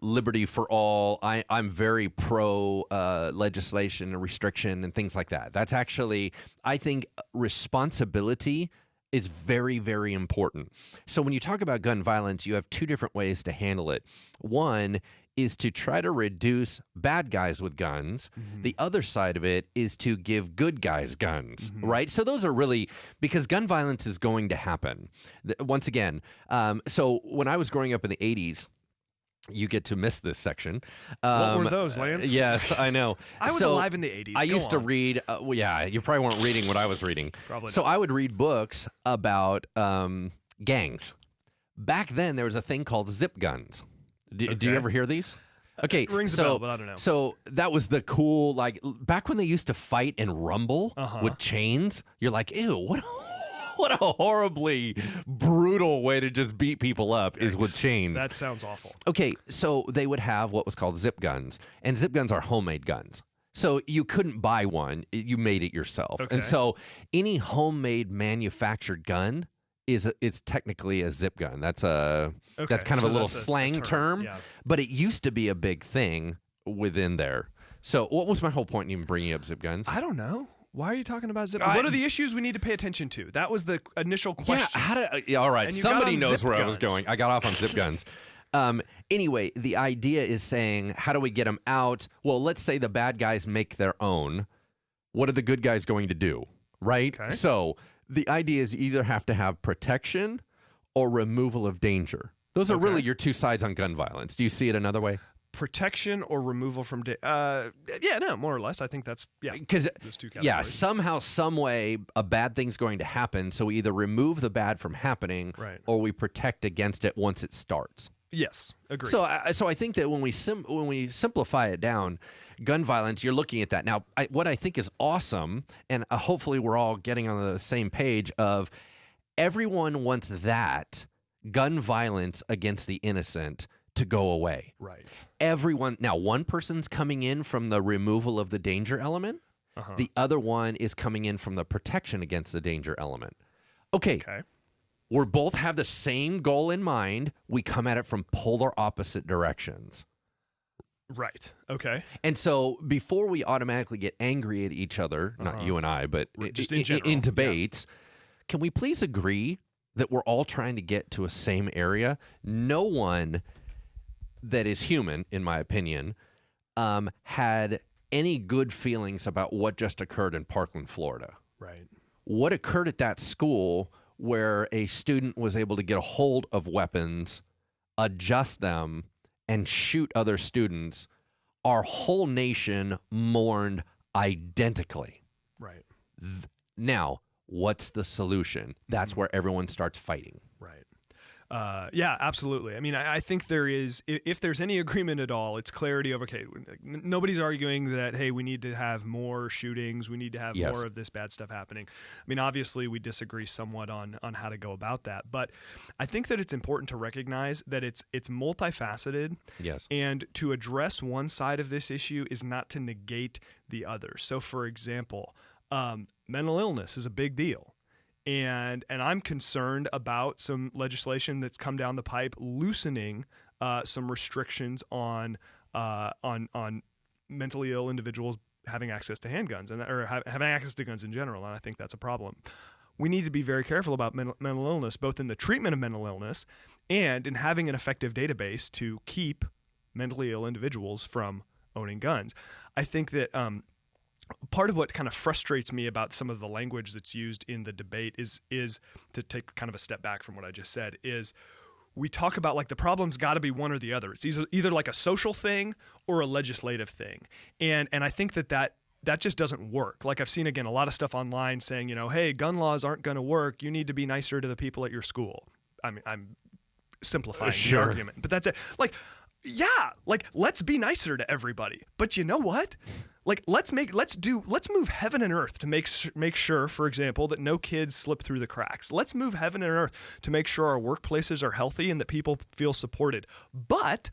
liberty for all. I'm very pro legislation and restriction and things like that. That's actually, I think, responsibility is very, very important. So when you talk about gun violence, you have two different ways to handle it. One is to try to reduce bad guys with guns. The other side of it is to give good guys guns, right? So those are really, because gun violence is going to happen. Once again, so when I was growing up in the 80s, you get to miss this section. What were those, Lance? Yes, I know. I was alive in the 80s. I used to read, you probably weren't reading what I was reading. Probably not. So I would read books about gangs. Back then, there was a thing called zip guns. Do you ever hear these? Okay, it rings a bell, but I don't know. So that was the cool, like, back when they used to fight and rumble with chains, you're like, ew, what a horribly brutal way to just beat people up is with chains. That sounds awful. Okay, so they would have what was called zip guns, and zip guns are homemade guns. So you couldn't buy one, you made it yourself. Okay. And so any homemade manufactured gun it's technically a zip gun. That's kind of a little slang term, but it used to be a big thing within there. So what was my whole point in even bringing up zip guns? I don't know. Why are you talking about zip guns? What are the issues we need to pay attention to? That was the initial question. Yeah, all right. Somebody knows where I was going. I got off on zip guns. Anyway, the idea is saying, how do we get them out? Well, let's say the bad guys make their own. What are the good guys going to do? Right? Okay. So the idea is you either have to have protection or removal of danger. Those are really your two sides on gun violence. Do you see it another way? Protection or removal from more or less. I think that's because those two categories. Somehow, some way, a bad thing's going to happen. So we either remove the bad from happening, or we protect against it once it starts. Yes, agreed. So I think that when we simplify it down, gun violence, you're looking at that. Now, what I think is awesome, and hopefully we're all getting on the same page of everyone wants that gun violence against the innocent to go away. Right. Everyone, now one person's coming in from the removal of the danger element. The other one is coming in from the protection against the danger element. Okay. We both have the same goal in mind. We come at it from polar opposite directions. Right. Okay. And so before we automatically get angry at each other, not you and I, but just in general, in debates, can we please agree that we're all trying to get to a same area? No one that is human, in my opinion, had any good feelings about what just occurred in Parkland, Florida. Right. What occurred at that school where a student was able to get a hold of weapons, adjust them, and shoot other students, our whole nation mourned identically. Right. Now, what's the solution? That's where everyone starts fighting. Right. Yeah, absolutely. I mean, I think there is, if there's any agreement at all, it's clarity of, okay, nobody's arguing that, hey, we need to have more shootings, we need to have more of this bad stuff happening. I mean, obviously, we disagree somewhat on how to go about that, but I think that it's important to recognize that it's multifaceted. Yes. And to address one side of this issue is not to negate the other. So, for example, mental illness is a big deal. And I'm concerned about some legislation that's come down the pipe loosening some restrictions on mentally ill individuals having access to handguns or having access to guns in general. And I think that's a problem. We need to be very careful about mental illness, both in the treatment of mental illness and in having an effective database to keep mentally ill individuals from owning guns. I think that part of what kind of frustrates me about some of the language that's used in the debate is to take kind of a step back from what I just said, is we talk about like the problem's got to be one or the other. It's either like a social thing or a legislative thing. And I think that just doesn't work. Like I've seen, again, a lot of stuff online saying, hey, gun laws aren't going to work. You need to be nicer to the people at your school. I mean, I'm simplifying the argument, but that's it. Like, yeah, like let's be nicer to everybody. But you know what? Like let's move heaven and earth to make sure, for example, that no kids slip through the cracks. Let's move heaven and earth to make sure our workplaces are healthy and that people feel supported. But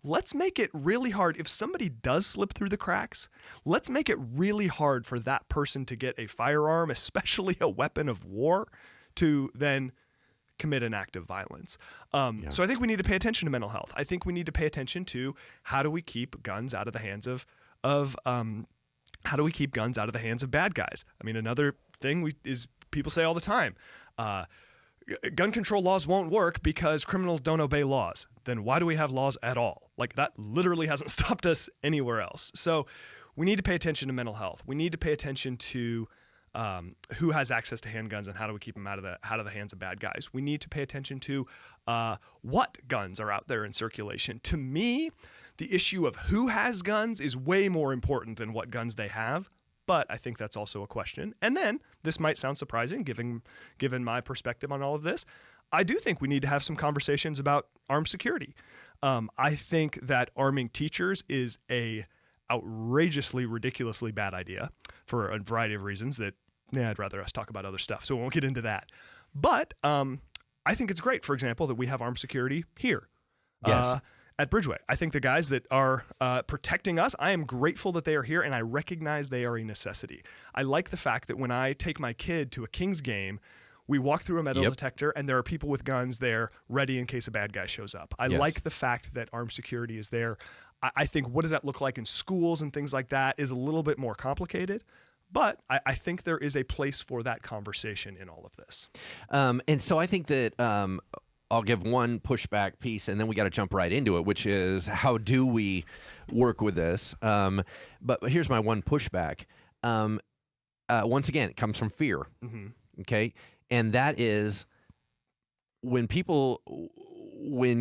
let's make it really hard. If somebody does slip through the cracks, let's make it really hard for that person to get a firearm, especially a weapon of war, to then commit an act of violence. So I think we need to pay attention to mental health. I think we need to pay attention to how do we keep guns out of the hands of bad guys. I mean, another thing is people say all the time, gun control laws won't work because criminals don't obey laws. Then why do we have laws at all? Like that literally hasn't stopped us anywhere else. So we need to pay attention to mental health. We need to pay attention to who has access to handguns and how do we keep them out of the hands of bad guys. We need to pay attention to what guns are out there in circulation. To me, the issue of who has guns is way more important than what guns they have, but I think that's also a question. And then, this might sound surprising given my perspective on all of this, I do think we need to have some conversations about armed security. I think that arming teachers is a outrageously, ridiculously bad idea for a variety of reasons that I'd rather us talk about other stuff, so we won't get into that. But I think it's great, for example, that we have armed security here at Bridgeway. I think the guys that are protecting us, I am grateful that they are here, and I recognize they are a necessity. I like the fact that when I take my kid to a Kings game, we walk through a metal detector, and there are people with guns there ready in case a bad guy shows up. I like the fact that armed security is there. I think what does that look like in schools and things like that is a little bit more complicated. But I think there is a place for that conversation in all of this. And so I think that I'll give one pushback piece, and then we got to jump right into it, which is how do we work with this? But here's my one pushback. Once again, it comes from fear. Mm-hmm. Okay. And that is when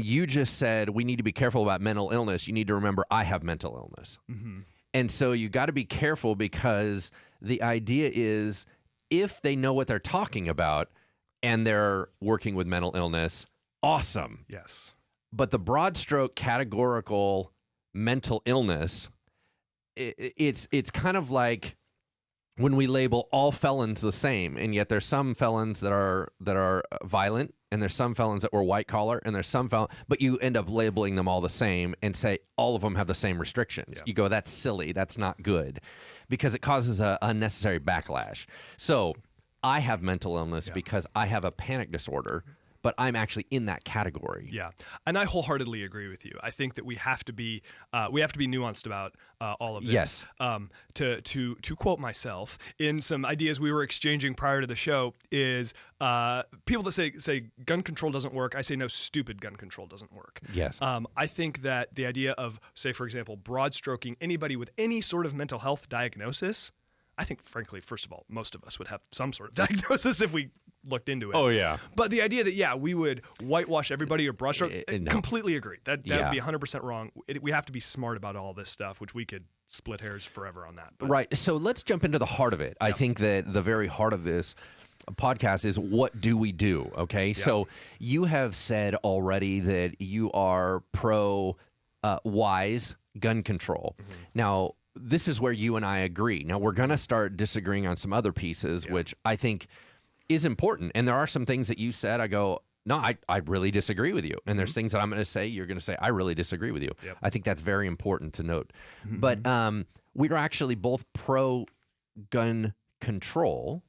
you just said we need to be careful about mental illness, you need to remember I have mental illness. Mm-hmm. And so you got to be careful because the idea is if they know what they're talking about and they're working with mental illness, awesome. Yes. But the broad stroke categorical mental illness, it's kind of like when we label all felons the same, and yet there's some felons that are violent and there's some felons that were white collar, and there's some but you end up labeling them all the same and say all of them have the same restrictions. Yeah. You go, that's silly. That's not good, because it causes a unnecessary backlash. So I have mental illness because I have a panic disorder, but I'm actually in that category. Yeah, and I wholeheartedly agree with you. I think that we have to be nuanced about all of this. Yes. To quote myself, in some ideas we were exchanging prior to the show, is people that say gun control doesn't work. I say no, stupid gun control doesn't work. Yes. I think that the idea of, say, for example, broad stroking anybody with any sort of mental health diagnosis, I think, frankly, first of all, most of us would have some sort of diagnosis if we looked into it. Oh, yeah. But the idea that, we would whitewash everybody or broad stroke, No. completely agree. That would be 100% wrong. We have to be smart about all this stuff, which we could split hairs forever on that. But. Right. So let's jump into the heart of it. I think that the very heart of this podcast is, what do we do? Okay. Yeah. So you have said already that you are pro wise gun control. Mm-hmm. Now, this is where you and I agree. Now, we're going to start disagreeing on some other pieces, which I think is important. And there are some things that you said, I go, no, I really disagree with you. And there's things that I'm going to say, you're going to say, I really disagree with you. Yep. I think that's very important to note. Mm-hmm. But we are actually both pro gun control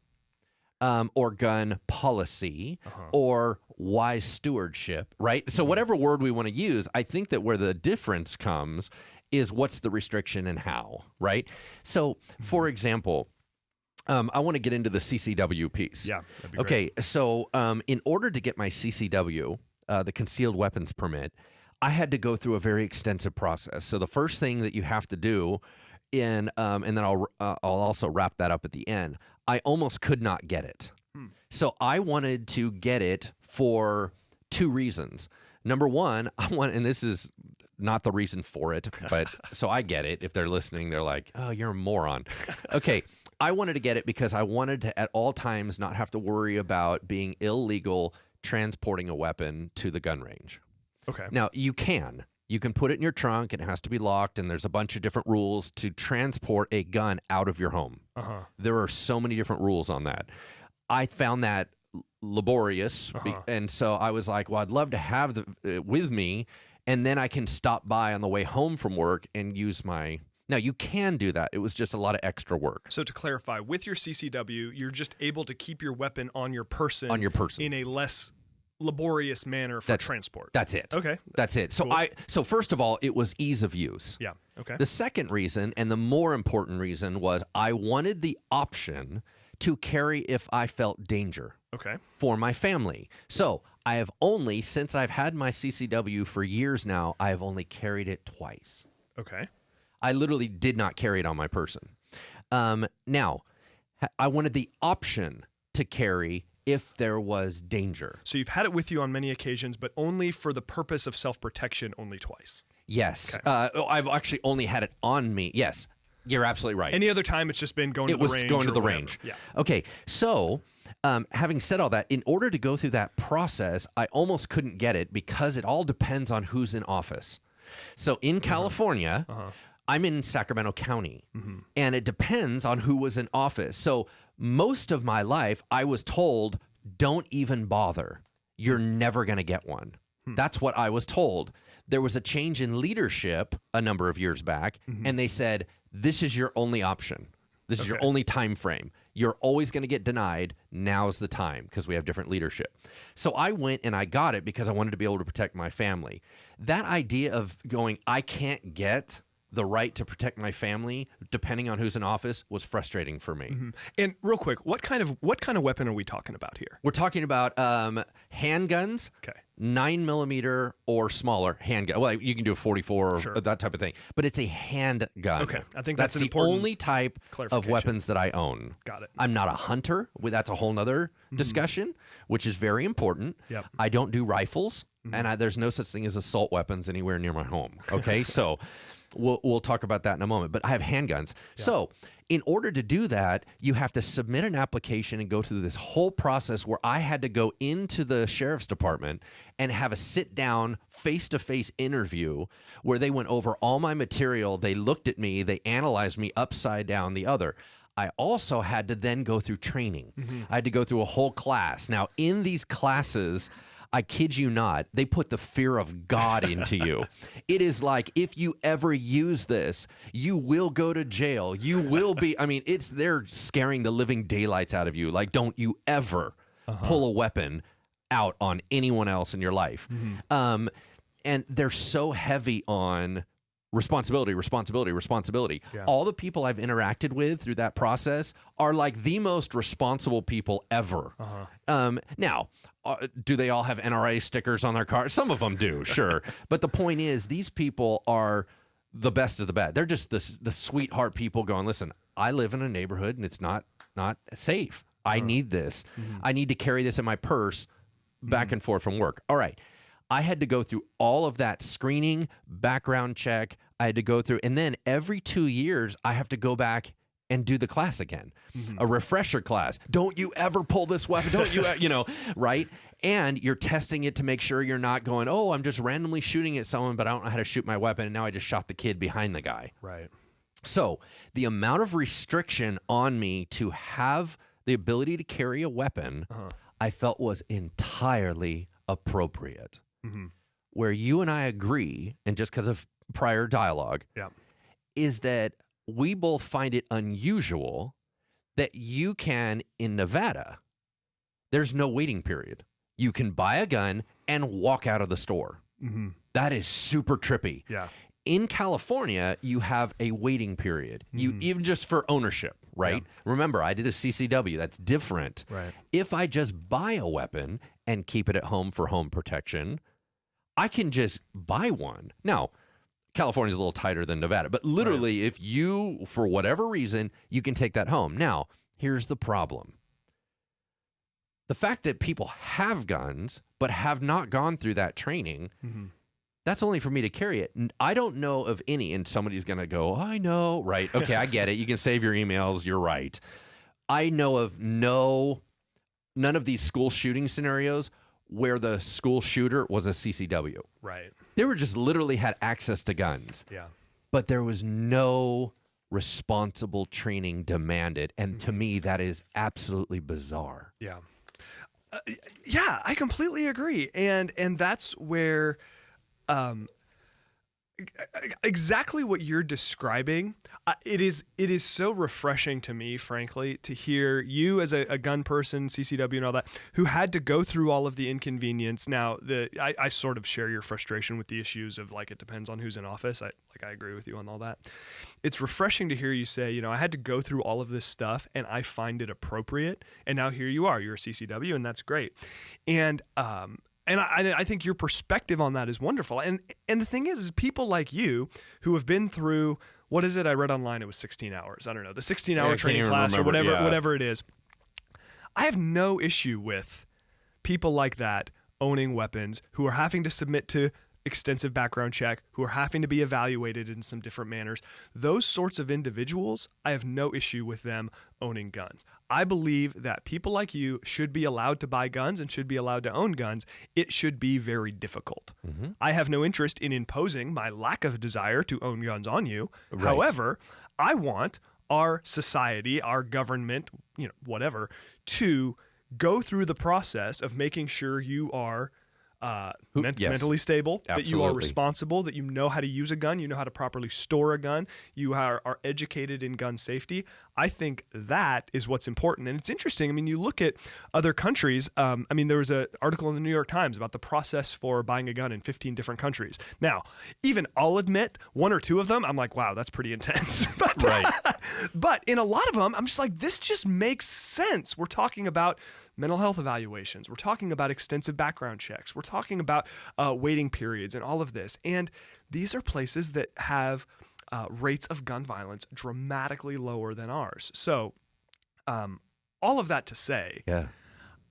or gun policy or wise stewardship, right? So whatever word we want to use, I think that where the difference comes is what's the restriction and how, right? So, for example, I want to get into the CCW piece. Yeah, that'd be okay, great. So in order to get my CCW, the concealed weapons permit, I had to go through a very extensive process. So the first thing that you have to do, and then I'll also wrap that up at the end, I almost could not get it. So I wanted to get it for two reasons. Number one, and this is not the reason for it, but so I get it. If they're listening, they're like, oh, you're a moron. Okay. I wanted to get it because I wanted to at all times not have to worry about being illegal transporting a weapon to the gun range. Okay. Now, you can put it in your trunk and it has to be locked, and there's a bunch of different rules to transport a gun out of your home. There are so many different rules on that. I found that laborious, and so I was like, well, I'd love to have it with me, and then I can stop by on the way home from work and use my... Now, you can do that. It was just a lot of extra work. So to clarify, with your CCW, you're just able to keep your weapon on your person. In a less laborious manner for transport. That's it. Okay. That's it. So cool. So first of all, it was ease of use. Yeah. Okay. The second reason, and the more important reason, was I wanted the option to carry if I felt danger. Okay. For my family. So I have only, since I've had my CCW for years now, I have only carried it twice. Okay. I literally did not carry it on my person. Now, I wanted the option to carry if there was danger. So you've had it with you on many occasions, but only for the purpose of self-protection, only twice. Yes. Okay. I've actually only had it on me. Yes, you're absolutely right. Any other time, it's just been going to the range. It was going to the whatever. range. Yeah. Okay, so having said all that, in order to go through that process, I almost couldn't get it because it all depends on who's in office. So in California... I'm in Sacramento County, and it depends on who was in office. So most of my life, I was told, don't even bother. You're never going to get one. That's what I was told. There was a change in leadership a number of years back, and they said, this is your only option. This is your only time frame. You're always going to get denied. Now's the time, because we have different leadership. So I went and I got it because I wanted to be able to protect my family. That idea of going, I can't get the right to protect my family, depending on who's in office, was frustrating for me. And real quick, what kind of weapon are we talking about here? We're talking about handguns, 9mm or smaller handgun. Well, you can do a 44 or that type of thing, but it's a handgun. Okay, I think that's the only type of weapons that I own. Got it. I'm not a hunter. That's a whole nother discussion, which is very important. Yep. I don't do rifles, and there's no such thing as assault weapons anywhere near my home. Okay, so... We'll talk about that in a moment, but I have handguns. Yeah. So in order to do that, you have to submit an application and go through this whole process where I had to go into the sheriff's department and have a sit-down, face-to-face interview where they went over all my material. They looked at me. They analyzed me upside down the other. I also had to then go through training. I had to go through a whole class. Now, in these classes, I kid you not, they put the fear of God into you. It is like, if you ever use this, you will go to jail. You will be, I mean, they're scaring the living daylights out of you. Like, don't you ever pull a weapon out on anyone else in your life. And they're so heavy on responsibility. Yeah. All the people I've interacted with through that process are like the most responsible people ever. Now, do they all have NRA stickers on their car? Some of them do, sure. But the point is, these people are the best of the best. They're just the sweetheart people going, listen, I live in a neighborhood and it's not safe. I need this. I need to carry this in my purse back and forth from work. All right. I had to go through all of that screening, background check. I had to go through, and then every 2 years, I have to go back and do the class again, a refresher class. Don't you ever pull this weapon? Don't you, right? And you're testing it to make sure you're not going, oh, I'm just randomly shooting at someone, but I don't know how to shoot my weapon, and now I just shot the kid behind the guy. Right. So the amount of restriction on me to have the ability to carry a weapon, I felt was entirely appropriate. Where you and I agree, and just because of prior dialogue, is that we both find it unusual that you can, in Nevada, there's no waiting period. You can buy a gun and walk out of the store. That is super trippy. Yeah. In California, you have a waiting period. You even just for ownership, right? Remember, I did a CCW. That's different. Right. If I just buy a weapon and keep it at home for home protection, I can just buy one. Now, California's a little tighter than Nevada, but literally, if you, for whatever reason, you can take that home. Now, here's the problem. The fact that people have guns but have not gone through that training, that's only for me to carry it. I don't know of any, and somebody's going to go, oh, I know, right? Okay, I get it. You can save your emails. You're right. I know of none of these school shooting scenarios where the school shooter was a CCW. Right. They were just literally had access to guns. Yeah. But there was no responsible training demanded. And to me, that is absolutely bizarre. Yeah. Yeah, I completely agree. And that's where exactly what you're describing, it is so refreshing to me, frankly, to hear you as a gun person, CCW and all that, who had to go through all of the inconvenience. Now, I sort of share your frustration with the issues of, like, it depends on who's in office. I agree with you on all that. It's refreshing to hear you say, I had to go through all of this stuff and I find it appropriate. And now here you are, you're a CCW, and that's great. And I think your perspective on that is wonderful. And the thing is people like you who have been through, what is it? I read online it was 16 hours. I don't know, the 16-hour training class or whatever it is. I have no issue with people like that owning weapons who are having to submit to extensive background check, who are having to be evaluated in some different manners. Those sorts of individuals, I have no issue with them owning guns. I believe that people like you should be allowed to buy guns and should be allowed to own guns. It should be very difficult. I have no interest in imposing my lack of desire to own guns on you. Right. However, I want our society, our government, whatever, to go through the process of making sure you are mentally stable, that you are responsible, that you know how to use a gun, you know how to properly store a gun, you are educated in gun safety. I think that is what's important. And it's interesting. I mean, you look at other countries. There was an article in the New York Times about the process for buying a gun in 15 different countries. Now, even I'll admit, one or two of them, I'm like, wow, that's pretty intense. But in a lot of them, I'm just like, this just makes sense. We're talking about mental health evaluations. We're talking about extensive background checks. We're talking about waiting periods and all of this. And these are places that have rates of gun violence dramatically lower than ours. So all of that to say,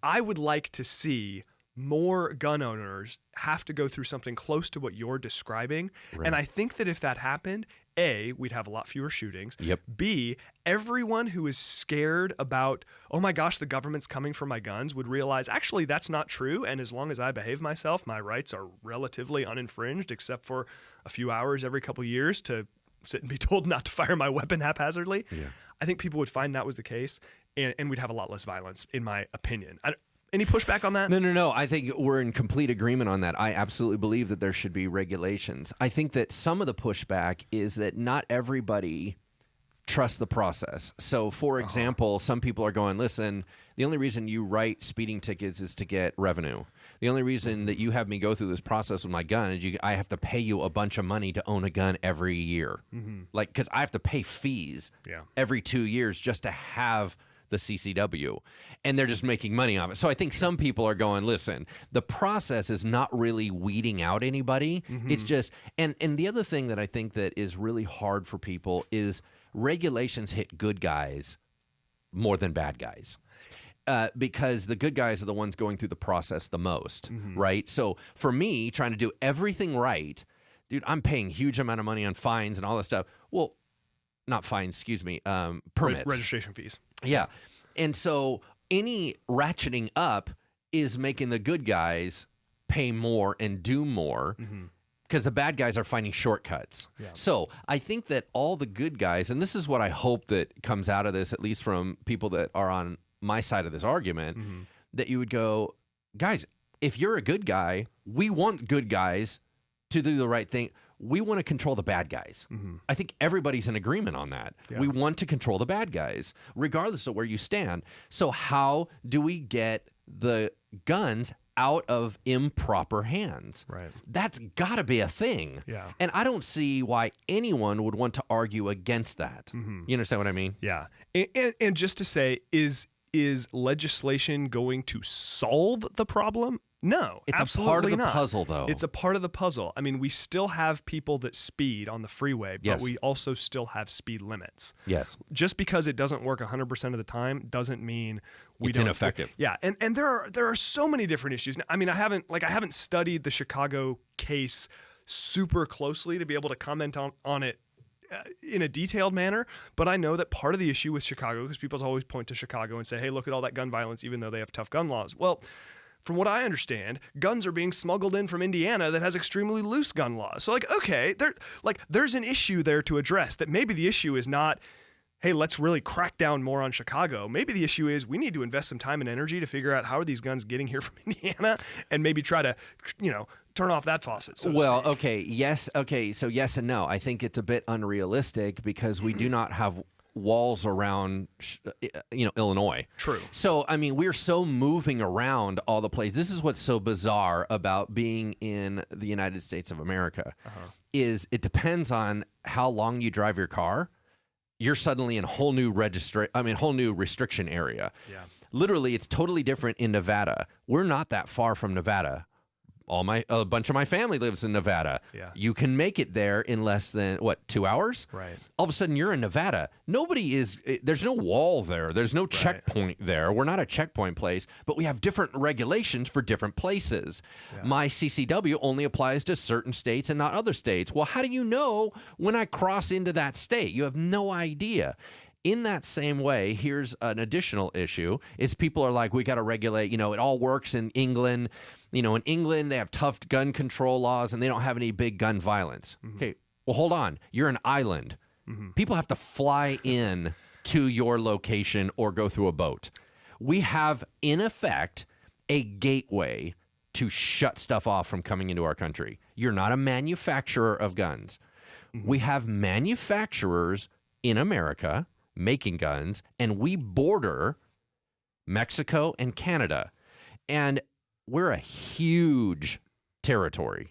I would like to see more gun owners have to go through something close to what you're describing. Right. And I think that if that happened, A, we'd have a lot fewer shootings. Yep. B, everyone who is scared about, oh my gosh, the government's coming for my guns, would realize, actually, that's not true. And as long as I behave myself, my rights are relatively uninfringed, except for a few hours every couple years to sit and be told not to fire my weapon haphazardly. Yeah. I think people would find that was the case, and we'd have a lot less violence, in my opinion. Any pushback on that? No. I think we're in complete agreement on that. I absolutely believe that there should be regulations. I think that some of the pushback is that not everybody trusts the process. So, for example, some people are going, listen, the only reason you write speeding tickets is to get revenue. The only reason that you have me go through this process with my gun is I have to pay you a bunch of money to own a gun every year. Like, because I have to pay fees every 2 years just to have the CCW, and they're just making money off it. So I think some people are going, listen, the process is not really weeding out anybody. It's just, and the other thing that I think that is really hard for people is regulations hit good guys more than bad guys. Because the good guys are the ones going through the process the most, right? So for me, trying to do everything right, dude, I'm paying huge amount of money on fines and all that stuff. Well, not fines, excuse me, permits. Registration fees. Yeah. And so any ratcheting up is making the good guys pay more and do more because the bad guys are finding shortcuts. Yeah. So I think that all the good guys, and this is what I hope that comes out of this, at least from people that are on my side of this argument, that you would go, guys, if you're a good guy, we want good guys to do the right thing. We want to control the bad guys. I think everybody's in agreement on that. Yeah. We want to control the bad guys, regardless of where you stand. So how do we get the guns out of improper hands? Right. That's got to be a thing. Yeah. And I don't see why anyone would want to argue against that. You understand what I mean? Yeah. And just to say, is legislation going to solve the problem? No, it's absolutely a part of the not. puzzle, though. It's a part of the puzzle. I mean, we still have people that speed on the freeway, but we also still have speed limits. Yes. Just because it doesn't work 100% of the time doesn't mean it's ineffective. Yeah, and there are so many different issues. I mean, I haven't studied the Chicago case super closely to be able to comment on it in a detailed manner, but I know that part of the issue with Chicago, because people always point to Chicago and say, hey, look at all that gun violence, even though they have tough gun laws. Well, from what I understand, guns are being smuggled in from Indiana that has extremely loose gun laws. So okay, there's an issue there to address. That maybe the issue is not, hey, let's really crack down more on Chicago. Maybe the issue is we need to invest some time and energy to figure out how are these guns getting here from Indiana, and maybe try to, turn off that faucet. So so yes and no. I think it's a bit unrealistic because we do not have walls around, Illinois. True. So, I mean, we're so moving around all the places. This is what's so bizarre about being in the United States of America, is it depends on how long you drive your car. You're suddenly in a whole new restriction area. Yeah. Literally, it's totally different in Nevada. We're not that far from Nevada. A bunch of my family lives in Nevada. Yeah. You can make it there in less than 2 hours? Right. All of a sudden you're in Nevada. There's no wall there. There's no checkpoint there. We're not a checkpoint place, but we have different regulations for different places. Yeah. My CCW only applies to certain states and not other states. Well, how do you know when I cross into that state? You have no idea. In that same way, here's an additional issue, is people are like, we got to regulate, it all works in England. In England, they have tough gun control laws and they don't have any big gun violence. Okay, well, hold on. You're an island. People have to fly in to your location or go through a boat. We have, in effect, a gateway to shut stuff off from coming into our country. You're not a manufacturer of guns. We have manufacturers in America making guns, and we border Mexico and Canada. And we're a huge territory.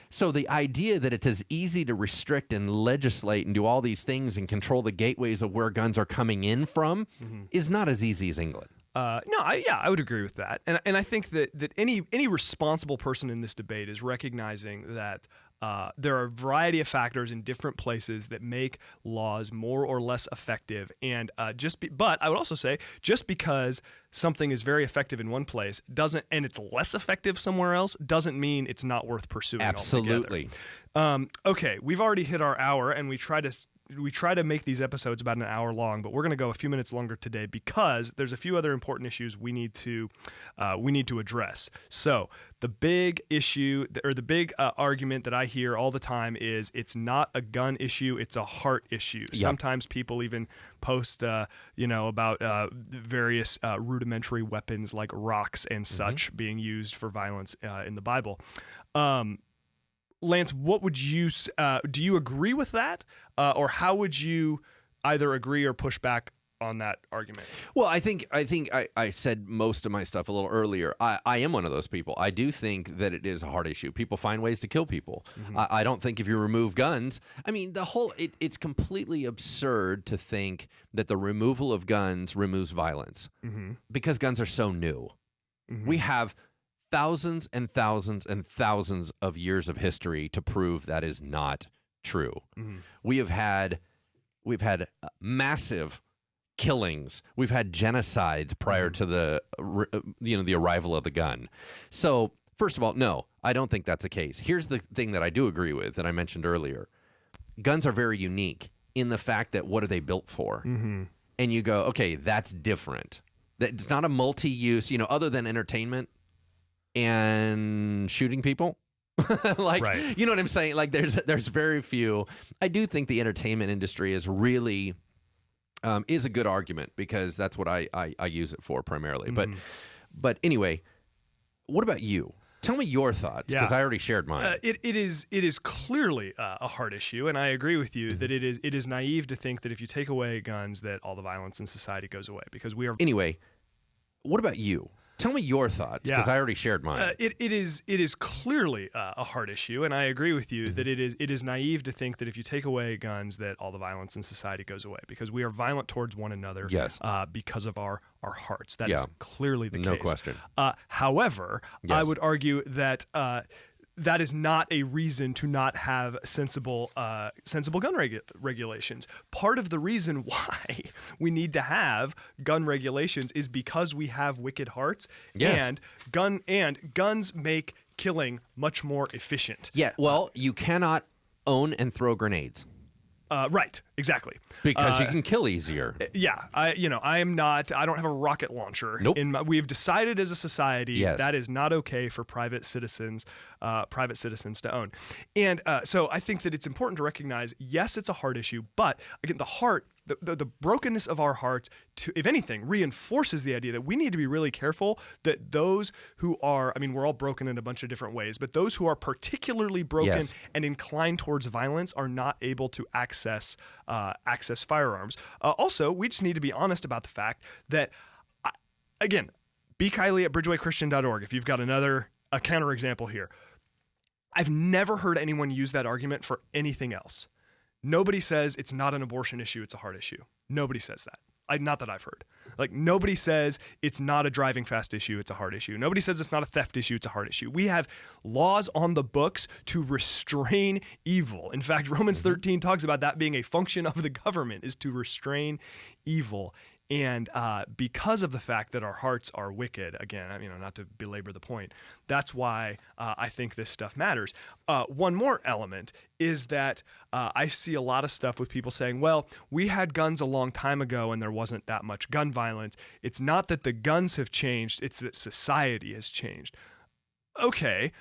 So the idea that it's as easy to restrict and legislate and do all these things and control the gateways of where guns are coming in from is not as easy as England. I would agree with that. And I think that any responsible person in this debate is recognizing that there are a variety of factors in different places that make laws more or less effective. And but I would also say, just because something is very effective in one place and it's less effective somewhere else doesn't mean it's not worth pursuing. Absolutely. Okay, we've already hit our hour, and we try to try to make these episodes about an hour long, but we're going to go a few minutes longer today because there's a few other important issues we need to address. So the big issue, or the big argument that I hear all the time is it's not a gun issue, it's a heart issue. Yep. Sometimes people even post, about various rudimentary weapons like rocks and such being used for violence in the Bible. Lance, what would you do? You agree with that, or how would you either agree or push back on that argument? Well, I think I said most of my stuff a little earlier. I am one of those people. I do think that it is a hard issue. People find ways to kill people. I don't think if you remove guns, I mean, it's completely absurd to think that the removal of guns removes violence because guns are so new. We have thousands and thousands and thousands of years of history to prove that is not true. We've had massive killings. We've had genocides prior to the arrival of the gun. So, first of all, no, I don't think that's the case. Here's the thing that I do agree with that I mentioned earlier. Guns are very unique in the fact that what are they built for? And you go, okay, that's different. It's not a multi-use, other than entertainment and shooting people. Right. You know what I'm saying? Like there's very few. I do think the entertainment industry is really is a good argument because that's what I use it for primarily. But anyway, what about you? Tell me your thoughts because I already shared mine. It is clearly a hard issue, and I agree with you that it is naive to think that if you take away guns that all the violence in society goes away because we are. Anyway, what about you? Tell me your thoughts because I already shared mine. It is clearly a hard issue, and I agree with you that it is naive to think that if you take away guns that all the violence in society goes away because we are violent towards one another because of our hearts. That is clearly the case. No question. However, I would argue that that is not a reason to not have sensible gun regulations. Part of the reason why we need to have gun regulations is because we have wicked hearts, and guns make killing much more efficient. Yeah, well, you cannot own and throw grenades. Right, exactly. Because you can kill easier. Yeah, I don't have a rocket launcher. Nope. We've decided as a society that is not okay for private citizens to own. And so I think that it's important to recognize, yes, it's a heart issue, but again, the heart, the brokenness of our hearts, if anything, reinforces the idea that we need to be really careful that those who are, we're all broken in a bunch of different ways, but those who are particularly broken and inclined towards violence are not able to access firearms. Also, we just need to be honest about the fact that, again, B. Kiley at bridgewaychristian.org, if you've got a counterexample here. I've never heard anyone use that argument for anything else. Nobody says it's not an abortion issue, it's a heart issue. Nobody says that. Not that I've heard. Nobody says it's not a driving fast issue, it's a heart issue. Nobody says it's not a theft issue, it's a heart issue. We have laws on the books to restrain evil. In fact, Romans 13 talks about that being a function of the government, is to restrain evil. And because of the fact that our hearts are wicked, again, not to belabor the point, that's why I think this stuff matters. One more element is that I see a lot of stuff with people saying, well, we had guns a long time ago and there wasn't that much gun violence. It's not that the guns have changed, it's that society has changed. Okay,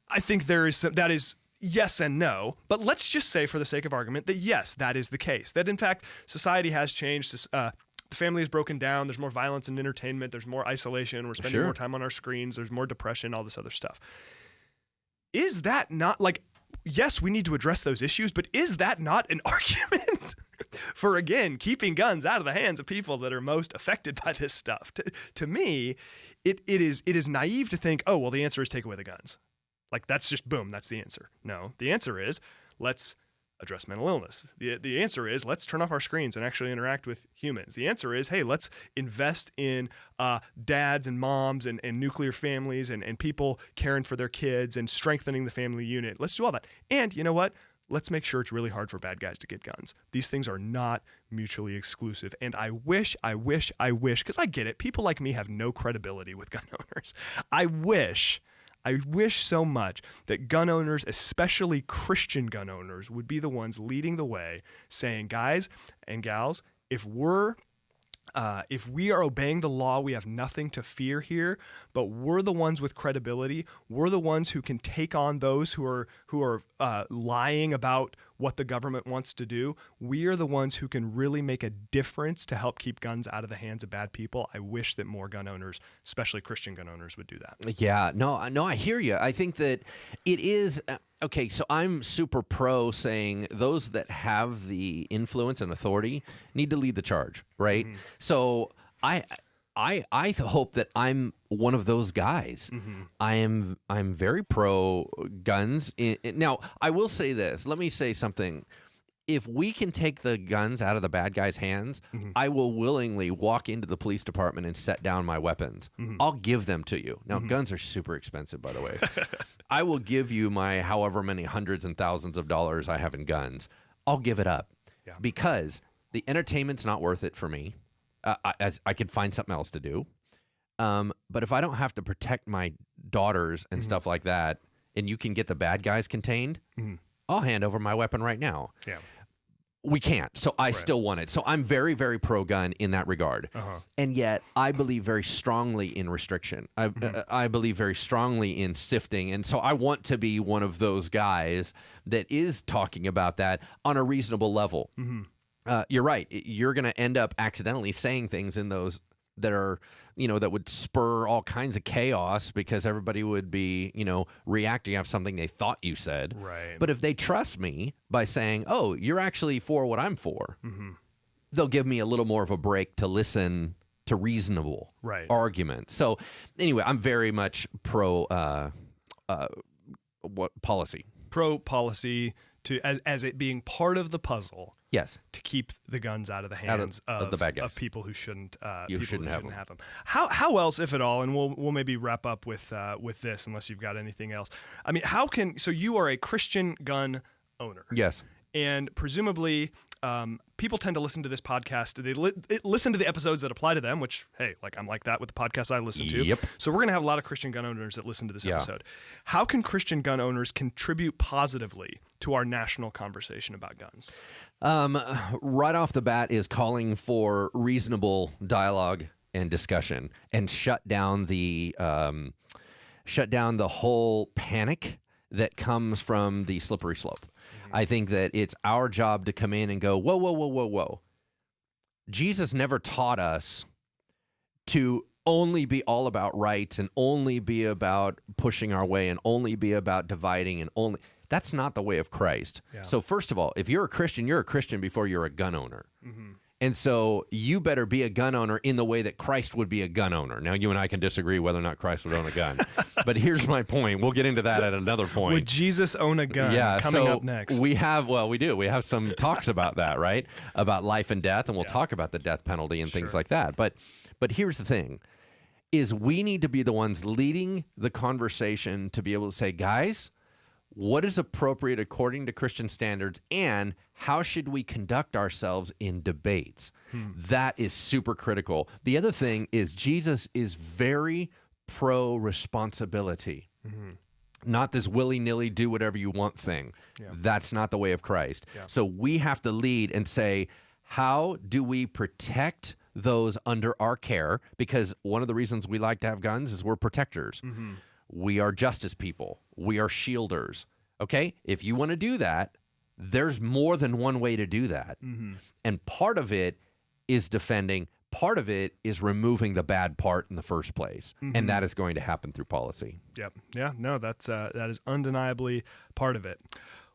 I think that is yes and no, but let's just say for the sake of argument that yes, that is the case. That in fact, society has changed. The family is broken down. There's more violence and entertainment. There's more isolation. We're spending more time on our screens. There's more depression, all this other stuff. Is that not yes, we need to address those issues, but is that not an argument for, again, keeping guns out of the hands of people that are most affected by this stuff? To me, it is naive to think, oh, well, the answer is take away the guns. That's just boom, that's the answer. No, the answer is let's address mental illness. The answer is let's turn off our screens and actually interact with humans. The answer is, hey, let's invest in dads and moms and nuclear families and people caring for their kids and strengthening the family unit. Let's do all that. And you know what? Let's make sure it's really hard for bad guys to get guns. These things are not mutually exclusive. And I wish, because I get it, people like me have no credibility with gun owners. I wish I wish so much that gun owners, especially Christian gun owners, would be the ones leading the way, saying, guys and gals, if we are obeying the law, we have nothing to fear here, but we're the ones with credibility. We're the ones who can take on those who are lying about what the government wants to do. We are the ones who can really make a difference to help keep guns out of the hands of bad people. I wish that more gun owners, especially Christian gun owners, would do that. Yeah, no, I hear you. I think that it is okay. So I'm super pro saying those that have the influence and authority need to lead the charge, right? Mm-hmm. So I hope that I'm one of those guys. Mm-hmm. I'm very pro guns. Now, I will say this. Let me say something. If we can take the guns out of the bad guys' hands, mm-hmm. I will willingly walk into the police department and set down my weapons. Mm-hmm. I'll give them to you. Now, mm-hmm. guns are super expensive, by the way. I will give you my however many hundreds and thousands of dollars I have in guns. I'll give it up because the entertainment's not worth it for me. I could find something else to do. But if I don't have to protect my daughters and mm-hmm. stuff like that, and you can get the bad guys contained, mm-hmm. I'll hand over my weapon right now. Yeah. We can't, so I still want it. So I'm very, very pro-gun in that regard. Uh-huh. And yet, I believe very strongly in restriction. I believe very strongly in sifting. And so I want to be one of those guys that is talking about that on a reasonable level. Mm-hmm. You're right. You're going to end up accidentally saying things in those that are, that would spur all kinds of chaos because everybody would be, reacting off something they thought you said. Right. But if they trust me by saying, oh, you're actually for what I'm for, mm-hmm. they'll give me a little more of a break to listen to reasonable arguments. So anyway, I'm very much pro policy. Pro policy as it being part of the puzzle. Yes, to keep the guns out of the hands of the bad guys. Of people who shouldn't have them. How else, if at all, and we'll maybe wrap up with this, unless you've got anything else. I mean, so you are a Christian gun owner? Yes, and presumably people tend to listen to this podcast. They listen to the episodes that apply to them, which, hey, I'm like that with the podcast I listen to. Yep. So we're going to have a lot of Christian gun owners that listen to this episode. How can Christian gun owners contribute positively to our national conversation about guns? Right off the bat is calling for reasonable dialogue and discussion and shut down the whole panic that comes from the slippery slope. I think that it's our job to come in and go, whoa, whoa, whoa, whoa, whoa. Jesus never taught us to only be all about rights and only be about pushing our way and only be about dividing and only. That's not the way of Christ. Yeah. So first of all, if you're a Christian before you're a gun owner. Mm-hmm. And so you better be a gun owner in the way that Christ would be a gun owner. Now, you and I can disagree whether or not Christ would own a gun. But here's my point. We'll get into that at another point. Would Jesus own a gun? Yeah, coming up next. We do. We have some talks about that, right? About life and death, and we'll talk about the death penalty and things like that. But here's the thing, is we need to be the ones leading the conversation to be able to say, guys, what is appropriate according to Christian standards, and how should we conduct ourselves in debates? That is super critical. The other thing is Jesus is very pro-responsibility. Mm-hmm. Not this willy-nilly do whatever you want thing. Yeah. That's not the way of Christ. Yeah. So we have to lead and say, how do we protect those under our care? Because one of the reasons we like to have guns is we're protectors. Mm-hmm. We are justice people. We are shielders. Okay? If you want to do that, there's more than one way to do that. Mm-hmm. And part of it is defending. Part of it is removing the bad part in the first place. Mm-hmm. And that is going to happen through policy. Yep. Yeah, no, that is undeniably part of it.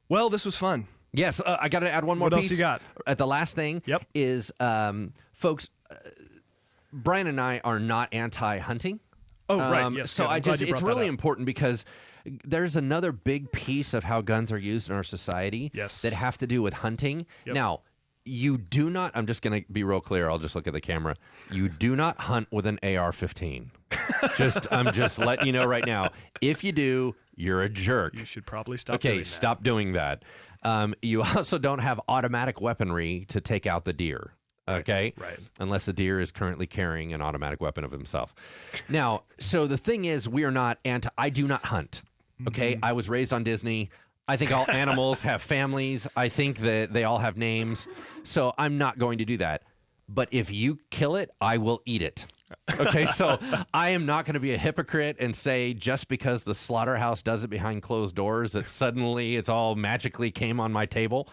Well, this was fun. Yes, I got to add one more piece. What else you got? The last thing is, folks, Brian and I are not anti-hunting. Oh, right. Yes. So it's really important because there's another big piece of how guns are used in our society that have to do with hunting. Yep. Now, you do not, I'm just going to be real clear. I'll just look at the camera. You do not hunt with an AR-15. I'm just letting you know right now. If you do, you're a jerk. You should probably stop doing that. Okay, stop doing that. You also don't have automatic weaponry to take out the deer. Okay. Right. Unless the deer is currently carrying an automatic weapon of himself. Now, so the thing is, we are not I do not hunt. Okay. I was raised on Disney. I think all animals have families. I think that they all have names. So I'm not going to do that. But if you kill it, I will eat it. Okay, so I am not going to be a hypocrite and say just because the slaughterhouse does it behind closed doors that suddenly it's all magically came on my table.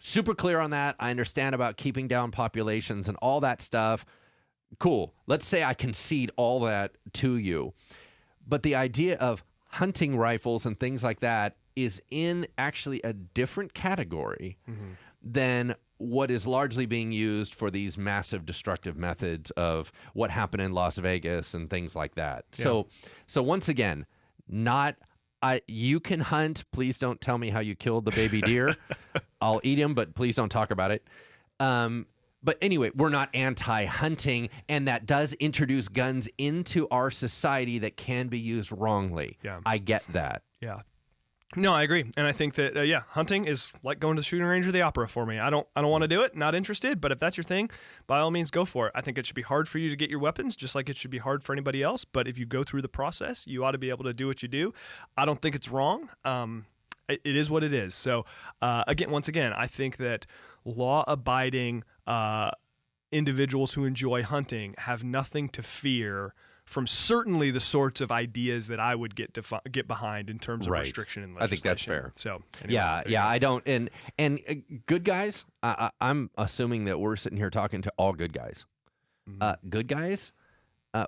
Super clear on that. I understand about keeping down populations and all that stuff. Cool. Let's say I concede all that to you. But the idea of hunting rifles and things like that is in actually a different category than what is largely being used for these massive destructive methods of what happened in Las Vegas and things like that. Yeah. So once again, you can hunt. Please don't tell me how you killed the baby deer. I'll eat him, but please don't talk about it. But anyway, we're not anti-hunting, and that does introduce guns into our society that can be used wrongly. Yeah. I get that. Yeah. No, I agree, and I think that hunting is like going to the shooting range or the opera for me. I don't want to do it, not interested. But if that's your thing, by all means, go for it. I think it should be hard for you to get your weapons, just like it should be hard for anybody else. But if you go through the process, you ought to be able to do what you do. I don't think it's wrong. It is what it is. So once again, I think that law-abiding individuals who enjoy hunting have nothing to fear from certainly the sorts of ideas that I would get behind in terms of restriction and legislation. I think that's fair. So anyway, I don't. And good guys, I'm assuming that we're sitting here talking to all good guys. Good guys,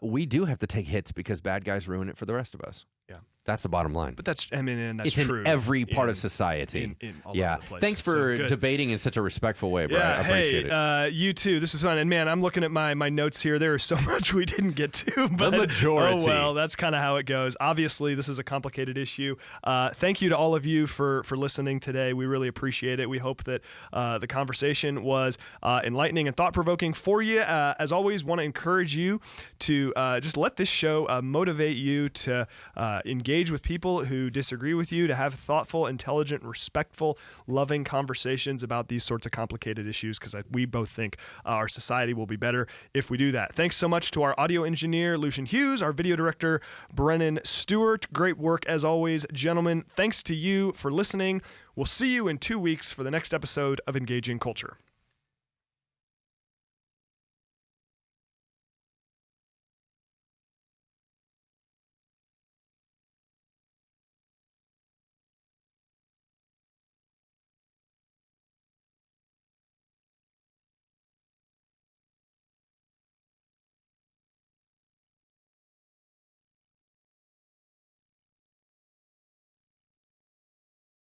we do have to take hits because bad guys ruin it for the rest of us. Yeah. That's the bottom line. But that's true. It's in every part of society. In all over the place. Thanks for debating in such a respectful way, Brad. I appreciate it. You too. This was fun. And man, I'm looking at my notes here. There is so much we didn't get to. But, the majority. Oh, well, that's kind of how it goes. Obviously, this is a complicated issue. Thank you to all of you for listening today. We really appreciate it. We hope that the conversation was enlightening and thought-provoking for you. As always, want to encourage you to just let this show motivate you to engage with people who disagree with you, to have thoughtful, intelligent, respectful, loving conversations about these sorts of complicated issues, because we both think our society will be better if we do that. Thanks so much to our audio engineer, Lucian Hughes, our video director, Brennan Stewart. Great work as always, gentlemen. Thanks to you for listening. We'll see you in 2 weeks for the next episode of Engaging Culture.